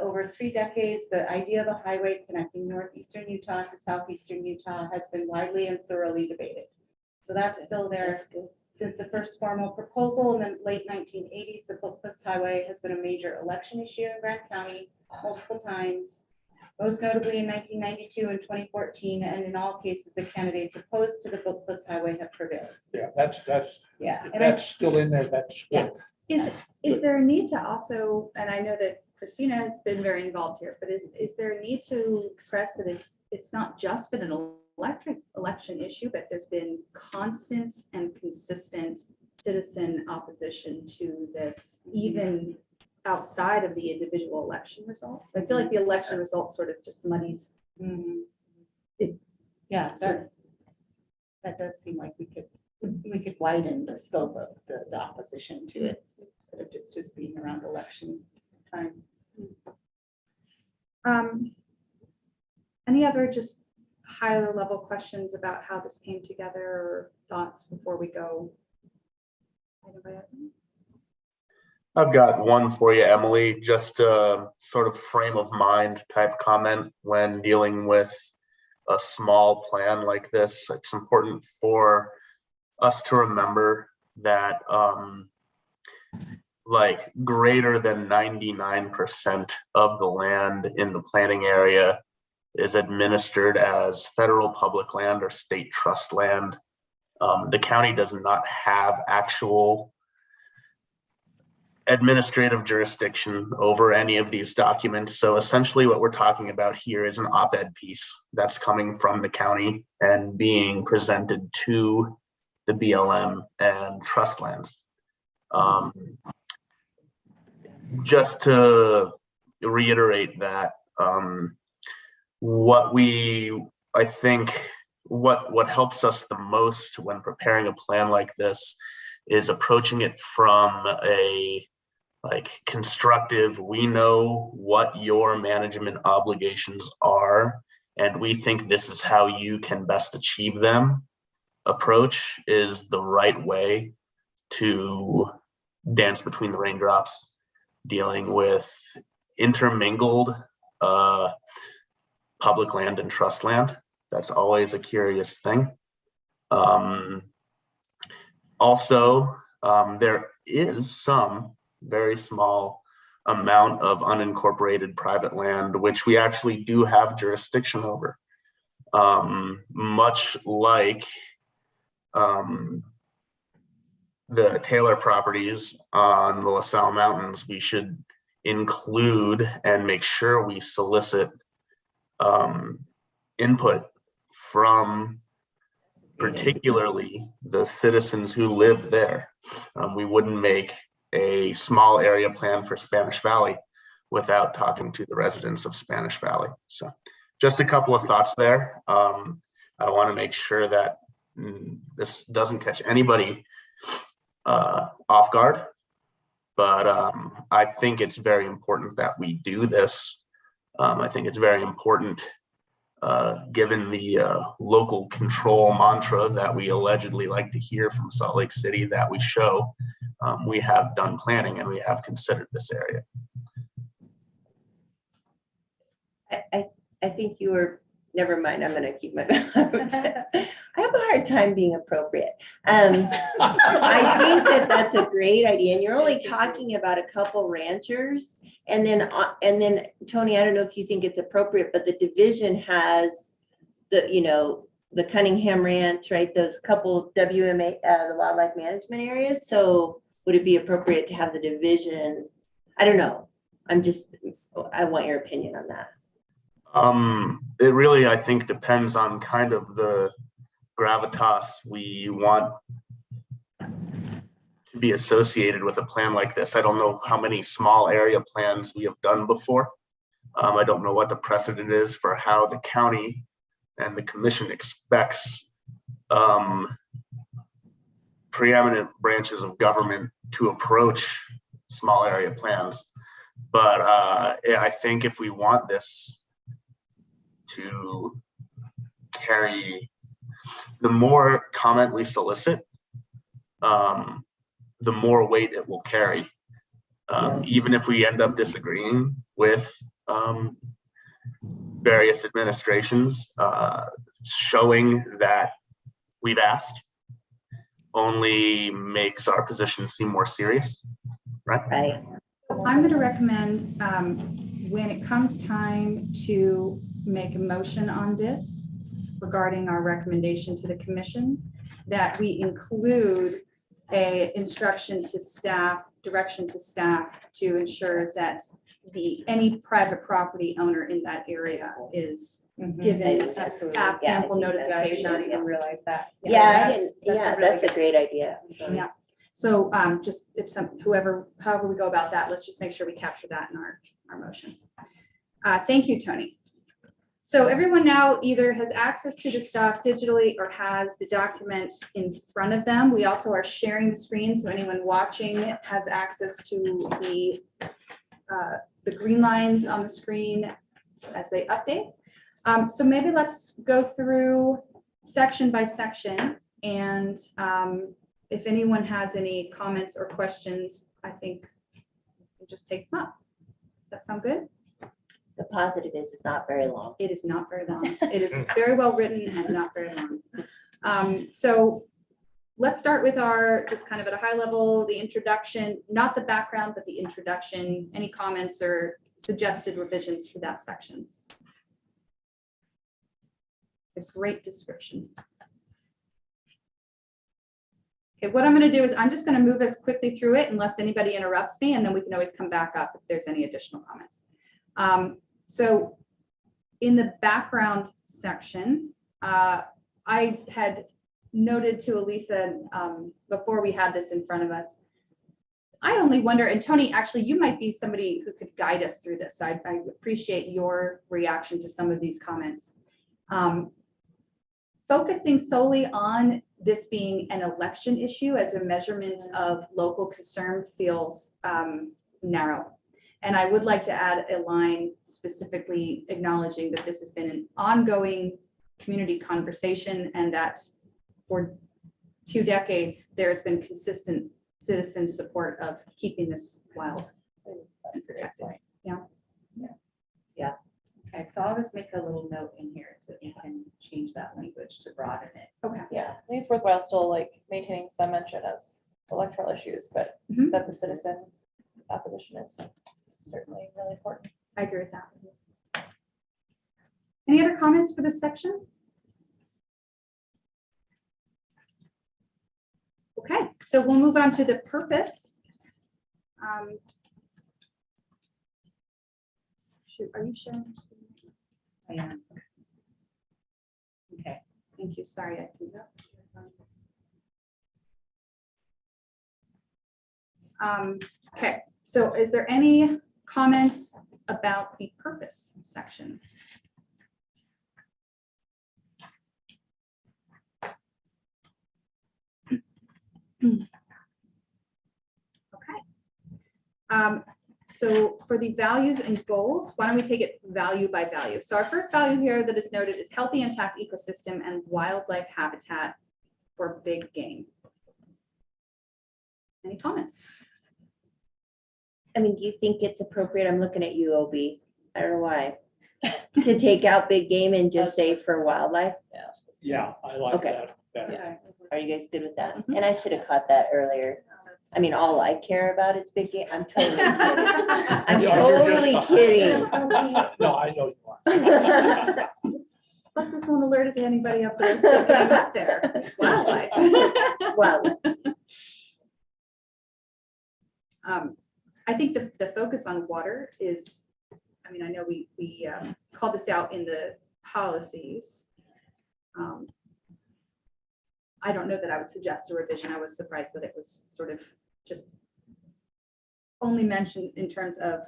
over 3 decades, the idea of a highway connecting northeastern Utah to southeastern Utah has been widely and thoroughly debated. So that's still there. That's good. Since the first formal proposal in the late 1980s, the Bookcliff Highway has been a major election issue in Grant County multiple times, most notably in 1992 and 2014, and in all cases, the candidates opposed to the Bookcliff Highway have prevailed. Yeah, that's, Yeah, if and I that's still in there, that's good. Is there a need to also, and I know that Christina has been very involved here, but is there a need to express that it's not just been an election issue, but there's been constant and consistent citizen opposition to this, even outside of the individual election results? I feel like the election results sort of just muddies. Mhm. Yeah, So- that does seem like we could widen the scope of the opposition to it instead of just being around election time. Any other just higher level questions about how this came together or thoughts before we go? item by item? I've got one for you, Emily, just a sort of frame of mind type comment when dealing with a small plan like this. It's important for us to remember that like greater than 99% of the land in the planning area is administered as federal public land or state trust land. The county does not have actual administrative jurisdiction over any of these documents. So essentially what we're talking about here is an op-ed piece that's coming from the county and being presented to the BLM and trust lands. Just to reiterate that, I think what helps us the most when preparing a plan like this is approaching it from a constructive, we know what your management obligations are, and we think this is how you can best achieve them. Approach is the right way to dance between the raindrops, dealing with intermingled public land and trust land. That's always a curious thing. Also, there is some very small amount of unincorporated private land, which we actually do have jurisdiction over. Much like the Taylor properties on the LaSalle Mountains, we should include and make sure we solicit input from particularly the citizens who live there. We wouldn't make a small area plan for Spanish Valley without talking to the residents of Spanish Valley. So just a couple of thoughts there. I want to make sure that this doesn't catch anybody off guard, but I think it's very important that we do this. I think it's very important given the local control mantra that we allegedly like to hear from Salt Lake City, that we show we have done planning and we have considered this area. I think you were, never mind, I'm gonna keep my mouth. I have a hard time being appropriate. I think that's a great idea, and you're only talking about a couple ranchers. And then Tony, I don't know if you think it's appropriate, but the division has the Cunningham Ranch, right? Those couple WMA, the wildlife management areas. So would it be appropriate to have the division? I don't know. I want your opinion on that. It really, I think, depends on kind of the gravitas we want to be associated with a plan like this. I don't know how many small area plans we have done before. I don't know what the precedent is for how the county and the commission expects preeminent branches of government to approach small area plans. But I think if we want this to carry, the more comment we solicit, the more weight it will carry. Even if we end up disagreeing with various administrations, showing that we've asked only makes our position seem more serious, right? Right. I'm going to recommend when it comes time to make a motion on this regarding our recommendation to the commission, that we include a instruction to staff, direction to staff to ensure that any private property owner in that area is given Absolutely. ample I notification. didn't even realize that. That's a great idea. Yeah. So just however we go about that, let's just make sure we capture that in our motion. Thank you, Tony. So everyone now either has access to this doc digitally or has the document in front of them. We also are sharing the screen, so anyone watching has access to the green lines on the screen as they update. So maybe let's go through section by section, and if anyone has any comments or questions, I think we'll just take them up. Does that sound good? The positive is it's not very long. It is not very long. It is very well written and not very long. So let's start with our, just kind of at a high level, the introduction, not the background, but the introduction. Any comments or suggested revisions for that section? A great description. Okay, what I'm going to do is I'm just going to move us quickly through it unless anybody interrupts me, and then we can always come back up if there's any additional comments. So in the background section, I had noted to Elisa before we had this in front of us, I only wonder, and Tony, actually, you might be somebody who could guide us through this. So I appreciate your reaction to some of these comments. Focusing solely on this being an election issue as a measurement of local concern feels narrow. And I would like to add a line specifically acknowledging that this has been an ongoing community conversation and that for 2 decades, there's been consistent citizen support of keeping this wild and protected. Okay, so I'll just make a little note in here so we can change that language to broaden it. Okay. Yeah, I think it's worthwhile still like maintaining some mention of electoral issues, but Mhm. that the citizen opposition is certainly really important. I agree with that. Any other comments for this section? Okay, so we'll move on to the purpose. Shoot, are you sharing? your screen? I am. Okay. Thank you. Sorry, I did that. Okay, so is there any comments about the purpose section? Okay. So for the values and goals, why don't we take it value by value? So our first value here that is noted is healthy, intact ecosystem and wildlife habitat for big game. Any comments? I mean, do you think it's appropriate? I'm looking at you, OB. I don't know why. To take out big game and just say for wildlife? Yeah, I like Okay. that better. Yeah. Are you guys good with that? Mhm. And I should have caught that earlier. I mean, all I care about is big game. I'm totally kidding. I'm You're totally just- kidding. No, I know you are. Plus, this won't alert it to anybody up there. Looking up there. It's wildlife. Well, I think the focus on water is, I mean, I know we called this out in the policies. I don't know that I would suggest a revision. I was surprised that it was sort of just only mentioned in terms of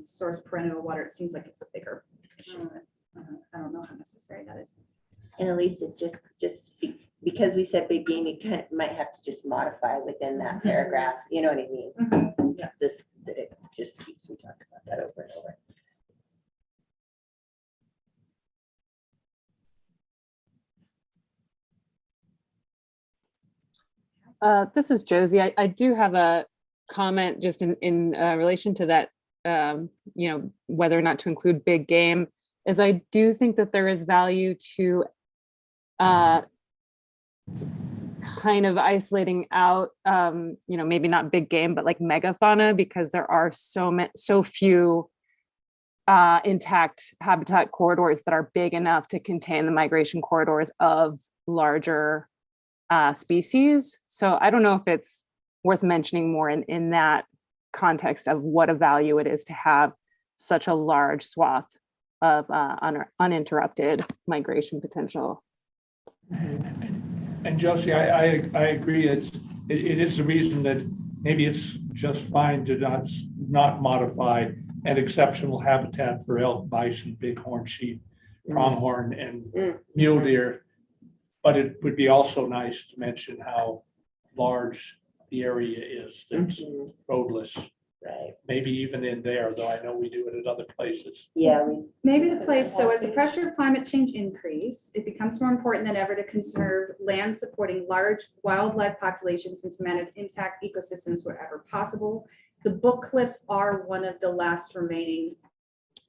source perennial water. It seems like it's a bigger issue. But, I don't know how necessary that is. and at least it because we said big game, you kind of might have to just modify within that paragraph. You know what I mean? Yeah. This, that it just keeps me talking about that over and over. This is Josie. I do have a comment just in relation to that, whether or not to include big game, is I do think that there is value to kind of isolating out, maybe not big game, but like megafauna, because there are so few intact habitat corridors that are big enough to contain the migration corridors of larger species. So I don't know if it's worth mentioning more in that context of what a value it is to have such a large swath of uninterrupted migration potential. And Josie, I agree. It is the reason that maybe it's just fine to not modify an exceptional habitat for elk, bison, bighorn sheep, pronghorn and mule deer. But it would be also nice to mention how large the area is that's roadless. Right, Maybe even in there, though I know we do it at other places. yeah, Maybe the place, so as the pressure of climate change increase, it becomes more important than ever to conserve land supporting large wildlife populations and to manage intact ecosystems wherever possible. The Bookcliffs are one of the last remaining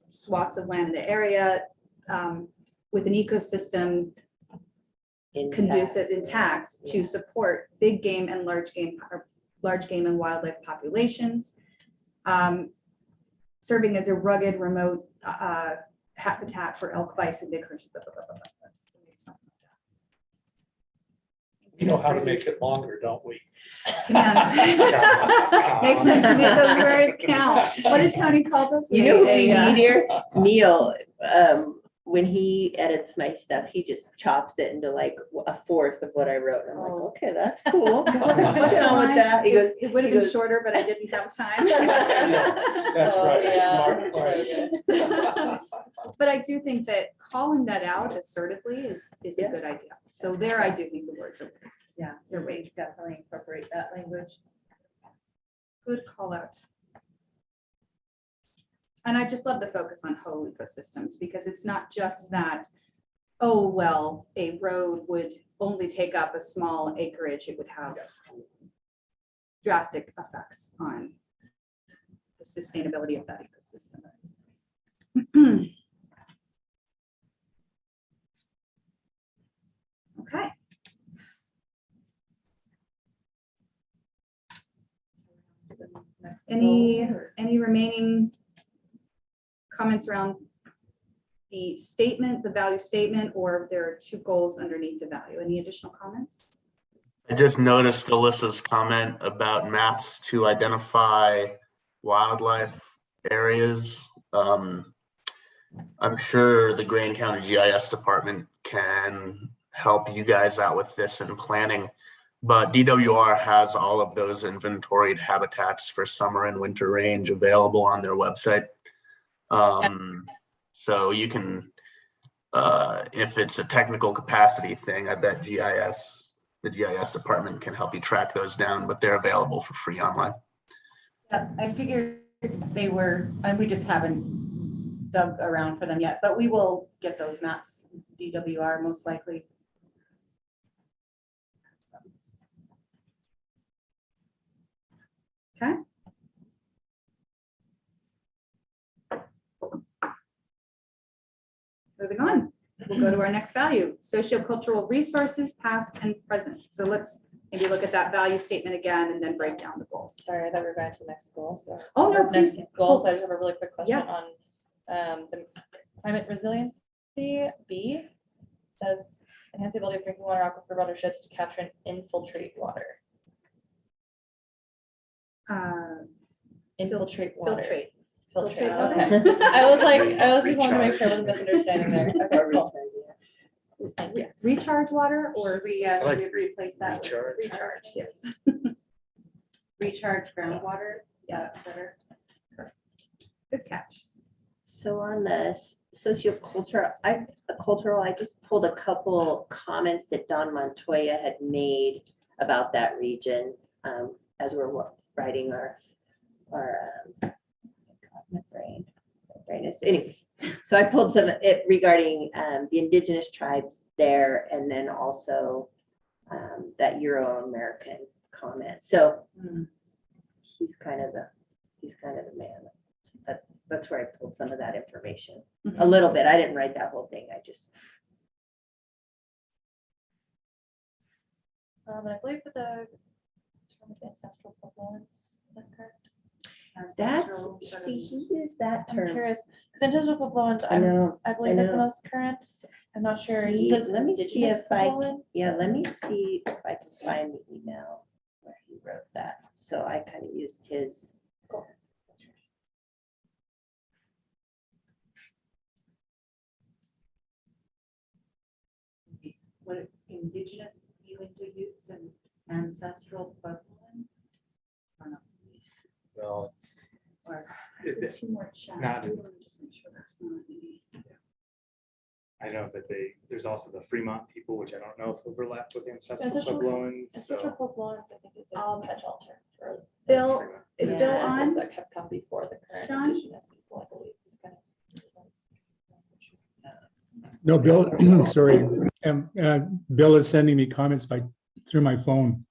swaths of land in the area with an ecosystem conducive, intact to support big game and large game and wildlife populations. Serving as a rugged, remote habitat for elk, bison, bigfoot. We know how to make it longer, don't we? Make those words count. What did Tony call us? you know, what we need here, Neil, when he edits my stuff, he just chops it into like a fourth of what I wrote. And I'm like, okay, that's cool. I'm What's the down with line? that. He goes, It would have he been goes- shorter, but I didn't have time. That's Oh, right. yeah, Mark, that's right. But I do think that calling that out assertively is a good idea. So there, I do think the words are Yeah, they're way definitely incorporate that language. good call out. And I just love the focus on whole ecosystems because it's not just that, oh, well, a road would only take up a small acreage. It would have drastic effects on the sustainability of that ecosystem. Okay. Any remaining comments around the statement, the value statement, or there are two goals underneath the value? Any additional comments? I just noticed Alyssa's comment about maps to identify wildlife areas. I'm sure the Grand County GIS department can help you guys out with this in planning, but DWR has all of those inventoried habitats for summer and winter range available on their website. So you can, if it's a technical capacity thing, I bet the GIS department can help you track those down, but they're available for free online. Yeah, I figured they were, and we just haven't dug around for them yet, but we will get those maps, DWR most likely. Okay. Moving on, we'll go to our next value, sociocultural resources, past and present. So let's maybe look at that value statement again and then break down the goals. Sorry, I thought we were going to the next goal, so. Oh, no, Or next please. Goals, I just have a really quick question Yeah. on the climate resiliency. B says enhance the ability of drinking water aquifer watersheds to capture and infiltrate water. Infiltrate water. Filtrate. Filtrate, Filtrate okay. I was just wanting to make sure I wasn't misunderstanding there. Okay, cool. Recharge water or We like we replace that with recharge? Yes. recharge groundwater. Yes. Better. Good catch. So on the sociocultural, I just pulled a couple comments that Don Montoya had made about that region as we're writing our my brain is, anyways. So I pulled some regarding the indigenous tribes there, and then also that Euro-American comment. So he's kind of the man. That's where I pulled some of that information. A little bit. I didn't write that whole thing. I just. And I believe that the term is ancestral equivalence, is that correct? See, he used that I'm term. curious, because ancestral equivalence, I know. I believe is the know. most current. I'm not sure. Let me see if I, equivalent? let me see if I can find the email where he wrote that. So I kind of used his. Cool. What indigenous Uinta Utes and ancestral equivalent? Or not? Well, it's Or So two more chats. Not- We wanna just make sure that's not any- I know that there's also the Fremont people, which I don't know if overlap with ancestral Ancestral- Puebloans. Ancestral So Puebloans, I think, is a catch-all term for. Bill, Fremont. is Yeah. Bill on? That have come before the current John? indigenous people, I believe. is kind of- No, Bill, sorry. Bill is sending me comments through my phone.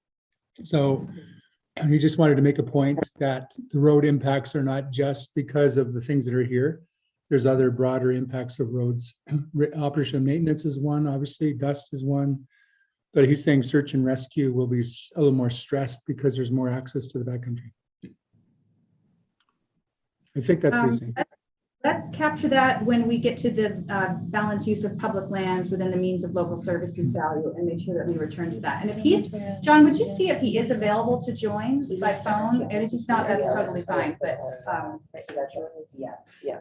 So he just wanted to make a point that the road impacts are not just because of the things that are here. There's other broader impacts of roads. Operation and maintenance is one, obviously, dust is one. But he's saying search and rescue will be a little more stressed because there's more access to the backcountry. I think that's what he's saying. Let's capture that when we get to the balanced use of public lands within the means of local services value and make sure that we return to that. And if he's, John, would you see if he is available to join by phone? And if he's not, that's totally fine, but, Yeah.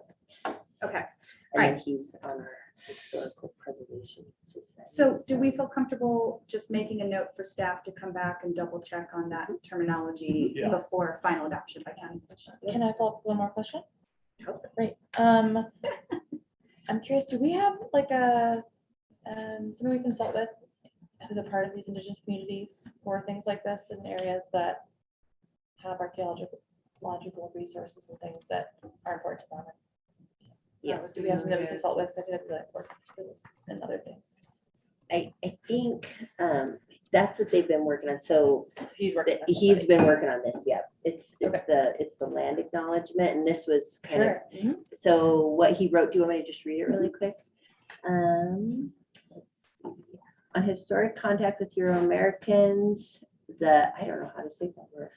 okay. And then Right. he's on our historical preservation society. So do we feel comfortable just making a note for staff to come back and double check on that terminology Yeah. before final adoption by county commission? Can I follow up with one more question? Great. I'm curious, do we have like somebody we consult with who's a part of these indigenous communities for things like this in areas that have archaeological resources and things that are important to them? Yeah. Do we have somebody to consult with? I think that's really important for this and other things. I think that's what they've been working on. So So he's working. with he's somebody. been working on this. Yeah, it's the land acknowledgement, and this was kind of. Sure. So what he wrote. Do you want me to just read it really quick? Let's see. On historic contact with Euro-Americans, I don't know how to say that word.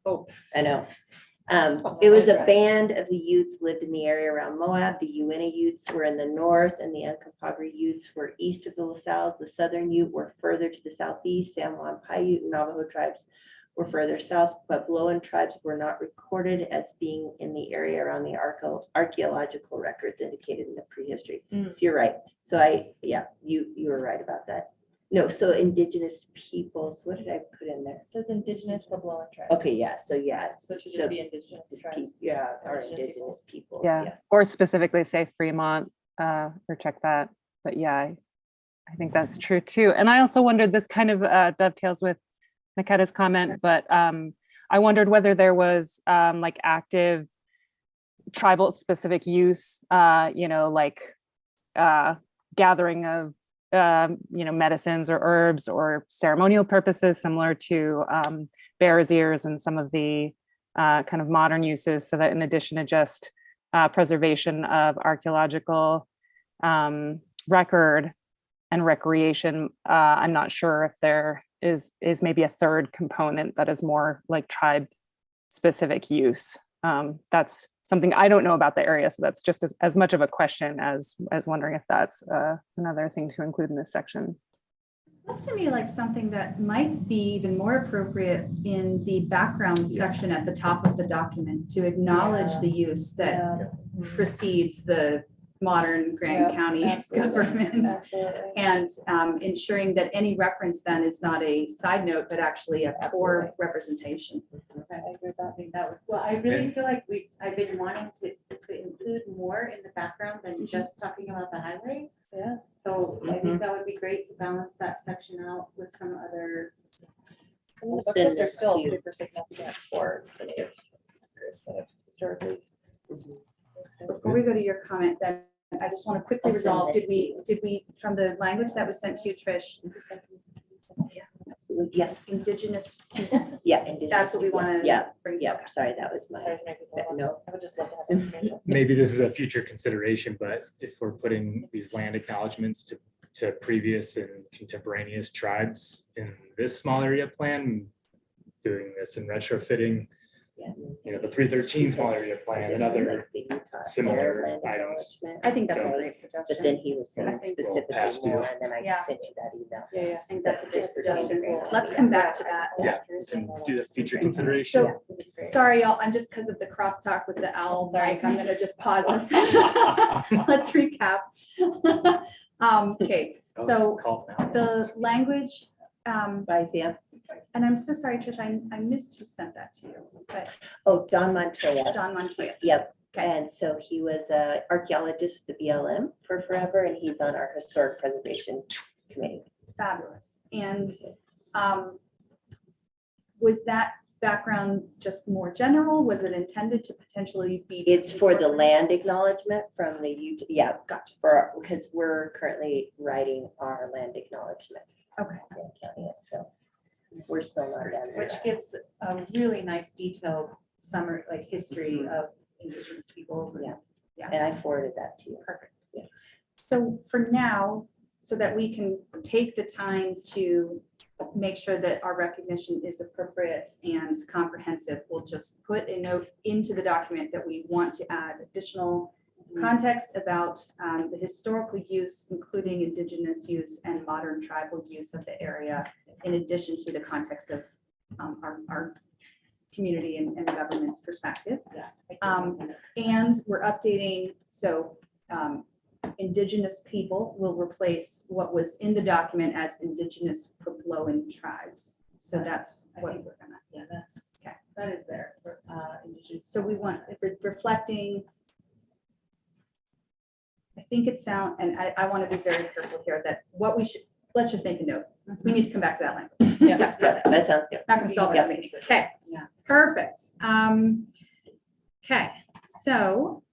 Oh, I know. It was a band of the Utes lived in the area around Moab. The Uinta Utes were in the north, and the Uncompahgre Utes were east of the LaSalles. The Southern Ute were further to the southeast. San Juan Paiute and Navajo tribes were further south. Puebloan tribes were not recorded as being in the area around the archaeological records indicated in the prehistory. So you're right. So you were right about that. No, so indigenous peoples, what did I put in there? It says indigenous Puebloan tribes. Okay, yeah, so yeah. So it should so just be indigenous tribes. Yeah, our Indigenous indigenous peoples, Yeah, yes. or specifically say Fremont, or check that. But yeah, I think that's true too. And I also wondered, this kind of dovetails with Niketta's comment, but I wondered whether there was like active tribal specific use, like gathering of medicines or herbs or ceremonial purposes similar to bear's ears and some of the kind of modern uses, so that in addition to just preservation of archaeological record and recreation, I'm not sure if there is maybe a third component that is more like tribe specific use. That's something I don't know about the area, so that's just as much of a question as wondering if that's another thing to include in this section. Looks to me like something that might be even more appropriate in the background section at the top of the document to acknowledge the use that precedes the modern Grand County government. Absolutely. And ensuring that any reference then is not a side note, but actually a core representation. I agree with that. I think that would, well, I really feel like I've been wanting to include more in the background than just talking about the highway. Yeah. So I think that would be great to balance that section out with some other. And the Send booklets are this still to you. super significant for the native groups that have historically. Before we go to your comment, then I just want to quickly I'll send resolve, this did we, from the language that was sent to you, Trish, Absolutely, yes, indigenous people, yeah. indigenous that's what we people. want to Yeah, bring. yeah, sorry, that was Sorry my, to make people laugh. no. I would just love to have that information. Maybe this is a future consideration, but if we're putting these land acknowledgements to previous and contemporaneous tribes in this small area plan, doing this and retrofitting, the 313 small area plan and other similar items. I think that's a So- great But suggestion. then he was I saying think we'll pass specifically due. more, and then I Yeah. sent you that email. Yeah. I think that's a good Just for suggestion. Grand Let's County. come back to that. Yeah, do the future consideration. So, sorry, y'all, I'm just because of the crosstalk with the owl, Sorry. mic, I'm gonna just pause this. Let's recap. Okay, Oh, so it's called now. the language, Bye, Sam. and I'm so sorry, Trish, I missed who sent that to you, but Oh, Don Montoya. John Montoya. Yep, Okay. And so he was an archaeologist with the BLM for forever, and he's on our historic preservation committee. Fabulous. And was that background just more general? Was it intended to potentially be? It's for the land acknowledgement from the yeah, Gotcha. because we're currently writing our land acknowledgement. Okay. in county, so we're still not done. Which gives a really nice detailed summary, like history of Indigenous peoples. And- Yeah. And I forwarded that to you. Perfect. So for now, so that we can take the time to make sure that our recognition is appropriate and comprehensive, we'll just put a note into the document that we want to add additional context about the historical use, including Indigenous use and modern tribal use of the area, in addition to the context of our community and government's perspective. And we're updating, so Indigenous people will replace what was in the document as Indigenous Puebloan tribes. So that's what we're gonna. Yeah, that's, Okay. that is there. For, Indigenous. So we want, if we're reflecting, I think it sound, and I want to be very careful here that what we should, let's just make a note. We need to come back to that language. Yeah, that sounds good. Not gonna solve Yes. everything. Okay, Yeah. perfect. Okay, so,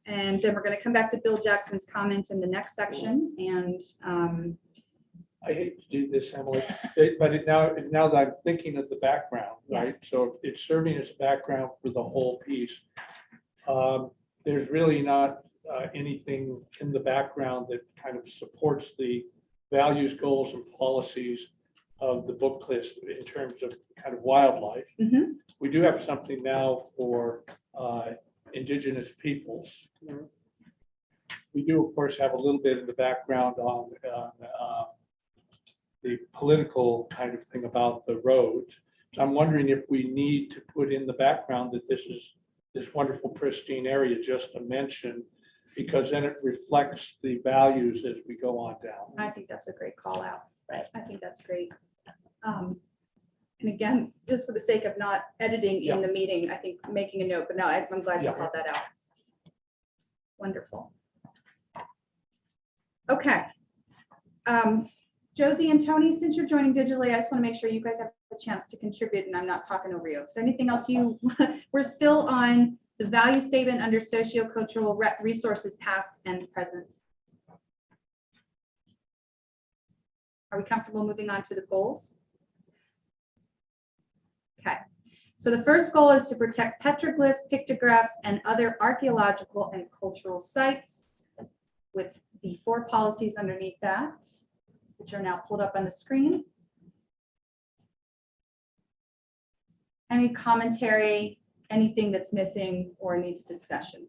and then we're gonna come back to Bill Jackson's comment in the next section, and I hate to do this, Emily, but now that I'm thinking of the background, right? Yes. So it's serving as background for the whole piece. There's really not anything in the background that kind of supports the values, goals, and policies of the Bookcliff in terms of kind of wildlife. Mhm. We do have something now for Indigenous peoples. We do, of course, have a little bit in the background on the political kind of thing about the road. So I'm wondering if we need to put in the background that this is this wonderful pristine area just to mention, because then it reflects the values as we go on down. I think that's a great call out. Right. I think that's great. And again, just for the sake of not editing in the meeting, I think making a note, but no, I'm glad you Yeah. called that out. Wonderful. Okay. Josie and Tony, since you're joining digitally, I just want to make sure you guys have a chance to contribute and I'm not talking over you. So anything else we're still on the value statement under socio-cultural resources past and present. Are we comfortable moving on to the goals? Okay, so the first goal is to protect petroglyphs, pictographs, and other archaeological and cultural sites with the 4 policies underneath that, which are now pulled up on the screen. Any commentary, anything that's missing or needs discussion?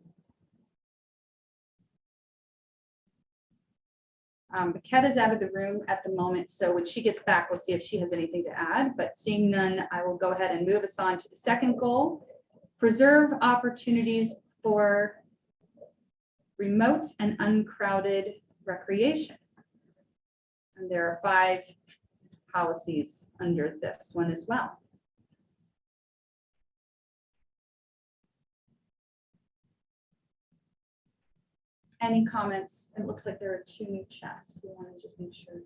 Baketa's out of the room at the moment, so when she gets back, we'll see if she has anything to add, but seeing none, I will go ahead and move us on to the second goal. Preserve opportunities for remote and uncrowded recreation. And there are 5 policies under this one as well. Any comments? It looks like there are 2 new chats. We want to just make sure.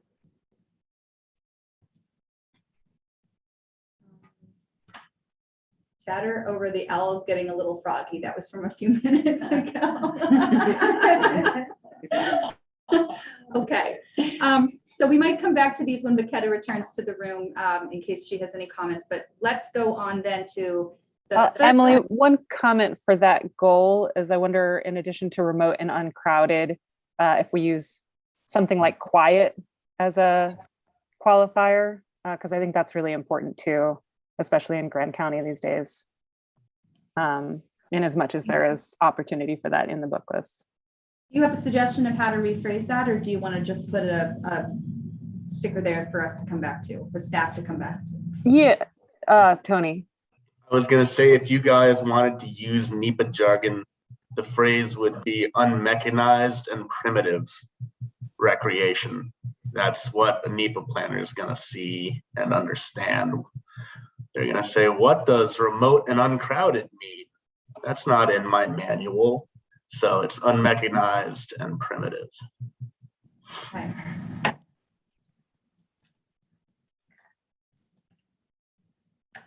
Chatter over the owl is getting a little froggy. That was from a few minutes ago. Okay. So we might come back to these when Baketa returns to the room in case she has any comments, but let's go on then to the third Emily, one. one comment for that goal is I wonder, in addition to remote and uncrowded, if we use something like quiet as a qualifier, because I think that's really important too, especially in Grand County these days, in as much as there is opportunity for that in the Bookcliffs. Do you have a suggestion of how to rephrase that, or do you want to just put a sticker there for us to come back to, for staff to come back to? Yeah, Tony. I was gonna say, if you guys wanted to use NEPA jargon, the phrase would be unmechanized and primitive recreation. That's what a NEPA planner is gonna see and understand. They're gonna say, what does remote and uncrowded mean? That's not in my manual. So it's unmechanized and primitive. Okay.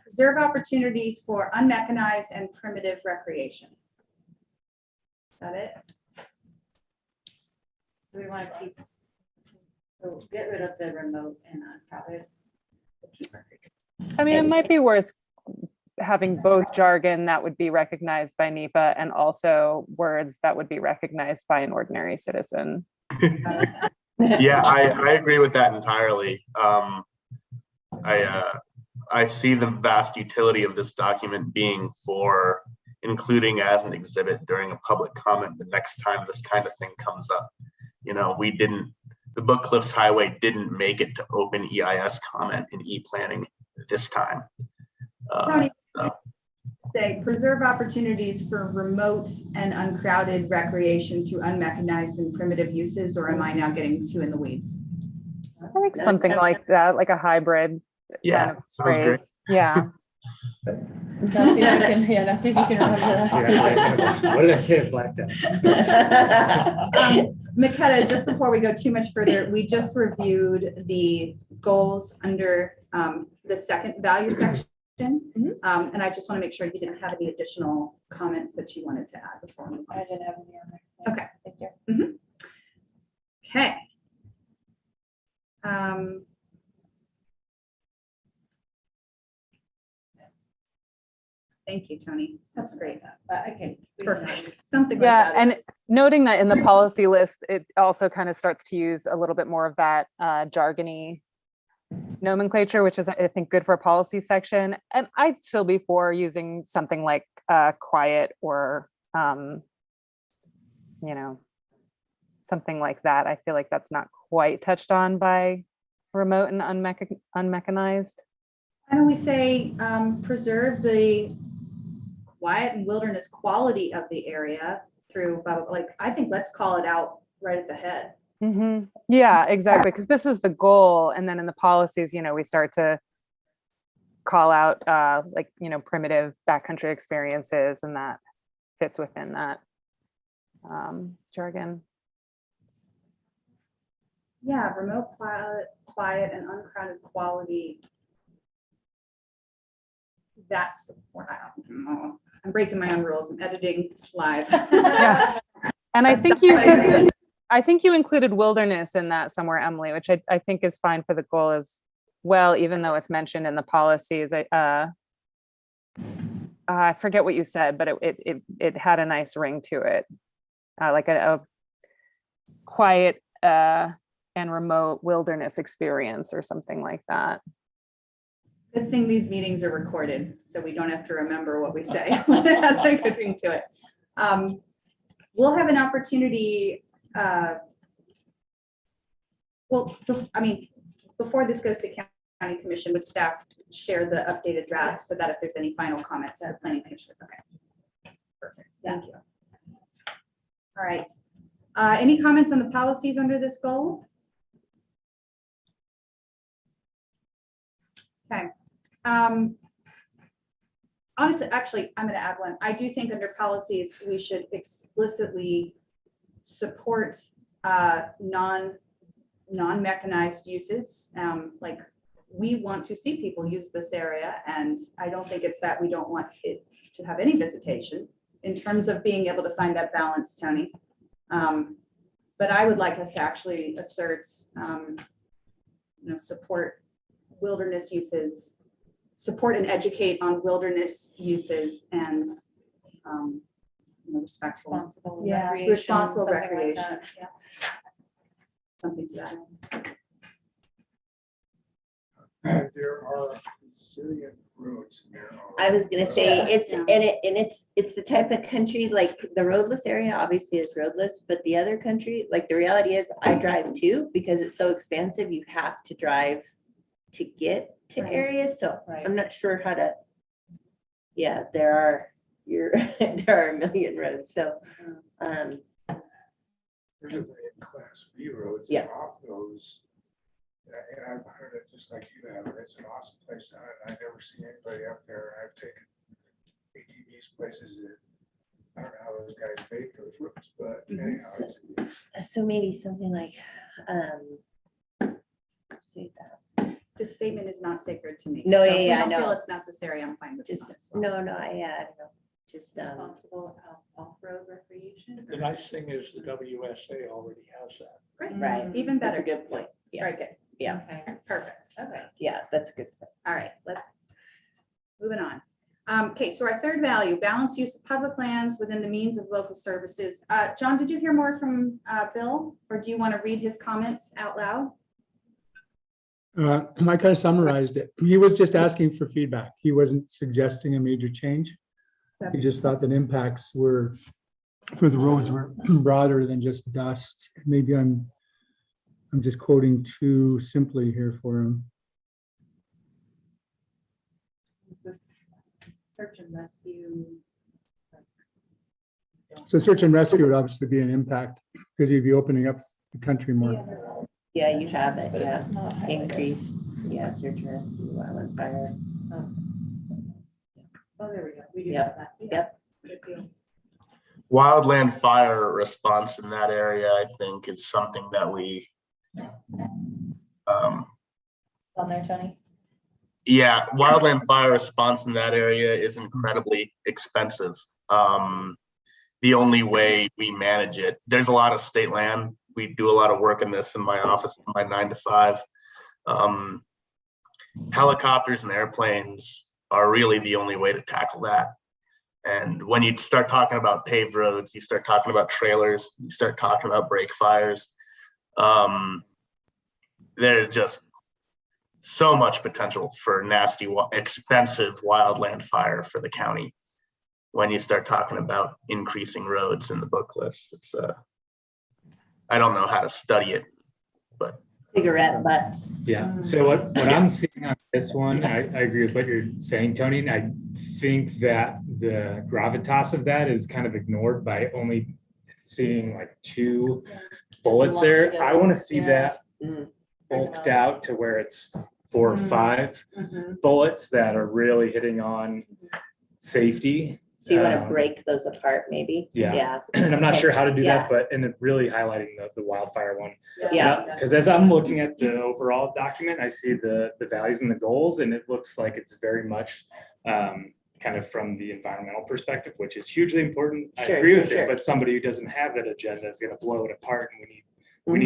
Preserve opportunities for unmechanized and primitive recreation. Is that it? Do we want to keep, so get rid of the remote and uncrowded? I mean, it might be worth having both jargon that would be recognized by NEPA and also words that would be recognized by an ordinary citizen. Yeah, I agree with that entirely. I see the vast utility of this document being for including as an exhibit during a public comment the next time this kind of thing comes up. You know, the Bookcliffs Highway didn't make it to open EIS comment in e-planning this time. Tony, say preserve opportunities for remote and uncrowded recreation to unmechanized and primitive uses, or am I now getting too in the weeds? I think something like that, like a hybrid. Yeah, kind of sounds great. phrase. Yeah. Now see if you can, yeah, now see if you can remember that. What did I say? I blacked out. Maketa, just before we go too much further, we just reviewed the goals under the second value section. And I just want to make sure you didn't have any additional comments that you wanted to add before we move on. I didn't have any on there. Okay. Thank you. Okay. Thank you, Tony. That's great. Okay. Perfect. Something like Yeah, that. and noting that in the policy list, it also kind of starts to use a little bit more of that jargony nomenclature, which is, I think, good for a policy section. And I'd still be for using something like quiet or, you know, something like that. I feel like that's not quite touched on by remote and unmechanized. Why don't we say preserve the quiet and wilderness quality of the area through, like, I think let's call it out right at the head. Yeah, exactly. Because this is the goal. And then in the policies, you know, we start to call out like, you know, primitive backcountry experiences, and that fits within that jargon. Yeah, remote quiet and uncrowded quality. That's support. I don't know. I'm breaking my own rules. I'm editing live. Yeah. And I think you said, I think you included wilderness in that somewhere, Emily, which I think is fine for the goal as well, even though it's mentioned in the policies. I forget what you said, but it had a nice ring to it, like a quiet and remote wilderness experience or something like that. Good thing these meetings are recorded, so we don't have to remember what we say. It has a good ring to it. We'll have an opportunity. Well, I mean, before this goes to county commission, would staff share the updated draft so that if there's any final comments, the planning commission. Okay. Perfect. Thank you. All right. Any comments on the policies under this goal? Okay. Honestly, actually, I'm going to add one. I do think under policies, we should explicitly support non-mechanized uses. Like, we want to see people use this area, and I don't think it's that we don't want it to have any visitation in terms of being able to find that balance, Tony. But I would like us to actually assert, support wilderness uses, support and educate on wilderness uses, and respectful, responsible recreation. Like yeah. Something to that end. There are resilient roads there. I was gonna say, it's the type of country, like the roadless area obviously is roadless, but the other country, like the reality is I drive too, because it's so expansive, you have to drive to get to areas. So I'm not sure how to, there are a million roads. So There's a million class B roads. Yeah. Off those. And I've heard it just like you have. It's an awesome place to hunt. I never see anybody up there. I've taken ATVs places that I don't know how those guys make those roads, but anyhow, it's, So maybe something like, say that. This statement is not sacred to me. No, So yeah, if we yeah, I don't feel know. it's necessary, I'm fine with it Just, as well. no, I don't know, just, Responsible off-road recreation. The nice thing is the WSA already has that. Great, right. even That's better. a good point. Yeah, Strike it. yeah, Okay, Perfect. okay. yeah, that's a good point. All right, let's, moving on. Okay, so our third value, balance use of public lands within the means of local services. John, did you hear more from Bill, or do you want to read his comments out loud? I kind of summarized it. He was just asking for feedback. He wasn't suggesting a major change. He just thought that impacts were, for the roads were broader than just dust. Maybe I'm just quoting too simply here for him. Is this search and rescue? So search and rescue would obviously be an impact because you'd be opening up the country more. Yeah, you have it, But yeah, it's not highlighted. increased, yeah, search and rescue, wildland fire. Oh, there we go. We do Yeah, have that. yep. Good deal. Wildland fire response in that area, I think, is something that we, On there, Tony? yeah, wildland fire response in that area is incredibly expensive. The only way we manage it, there's a lot of state land. We do a lot of work in this in my office, my 9 to 5. Helicopters and airplanes are really the only way to tackle that. And when you start talking about paved roads, you start talking about trailers, you start talking about brake fires. There's just so much potential for nasty, expensive wildland fire for the county. When you start talking about increasing roads in the Bookcliff, it's I don't know how to study it, but Cigarette butts. Yeah, so what I'm seeing on this one, I agree with what you're saying, Tony, and I think that the gravitas of that is kind of ignored by only seeing like 2 bullets there. I want to see that bulked out to where it's 4 or 5 bullets that are really hitting on safety. So you want to break those apart, maybe? Yeah. And I'm not Okay. sure how to do Yeah. that, but, and then really highlighting the wildfire one. Yeah. Because as I'm looking at the overall document, I see the values and the goals, and it looks like it's very much kind of from the environmental perspective, which is hugely important. I Sure, agree sure, with sure. it, but somebody who doesn't have that agenda is going to blow it apart, and we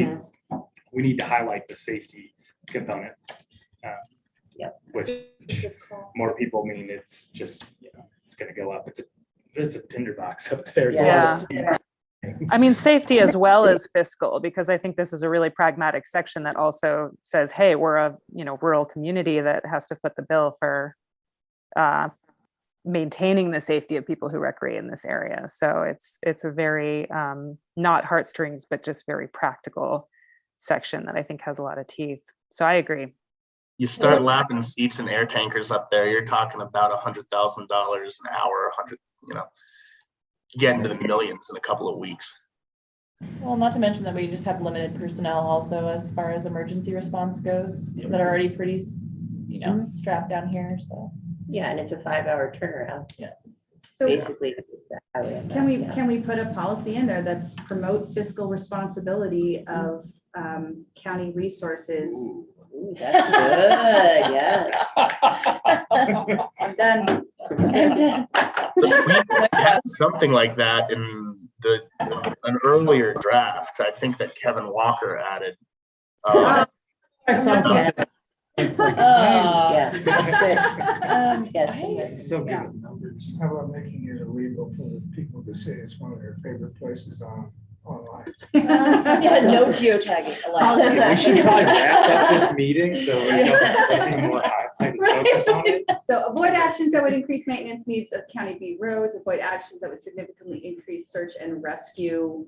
need to highlight the safety component. Yep. Which more people mean it's just, it's going to go up. It's a tinderbox up there. It's a lot of steam. I mean, safety as well as fiscal, because I think this is a really pragmatic section that also says, hey, we're a rural community that has to foot the bill for maintaining the safety of people who recreate in this area. So it's a very not heartstrings, but just very practical section that I think has a lot of teeth. So I agree. you start lapping seats and air tankers up there, you're talking about $100,000 an hour, getting to the millions in a couple of weeks. Well, not to mention that we just have limited personnel also as far as emergency response goes that are already pretty, strapped down here, so. Yeah, and it's a 5-hour turnaround. Yeah. So Basically. can we put a policy in there that's promote fiscal responsibility of county resources? Ooh, that's good, yes. I'm done. We had something like that in an earlier draft, I think that Kevin Walker added. I saw something. It's like, Yeah, that's good. Yes. so good with numbers. how about making it illegal for the people to say it's one of their favorite places online? Yeah, no geotagging allowed. We should probably wrap up this meeting so we don't have any more highlighted focus on it. So avoid actions that would increase maintenance needs of County B roads, avoid actions that would significantly increase search and rescue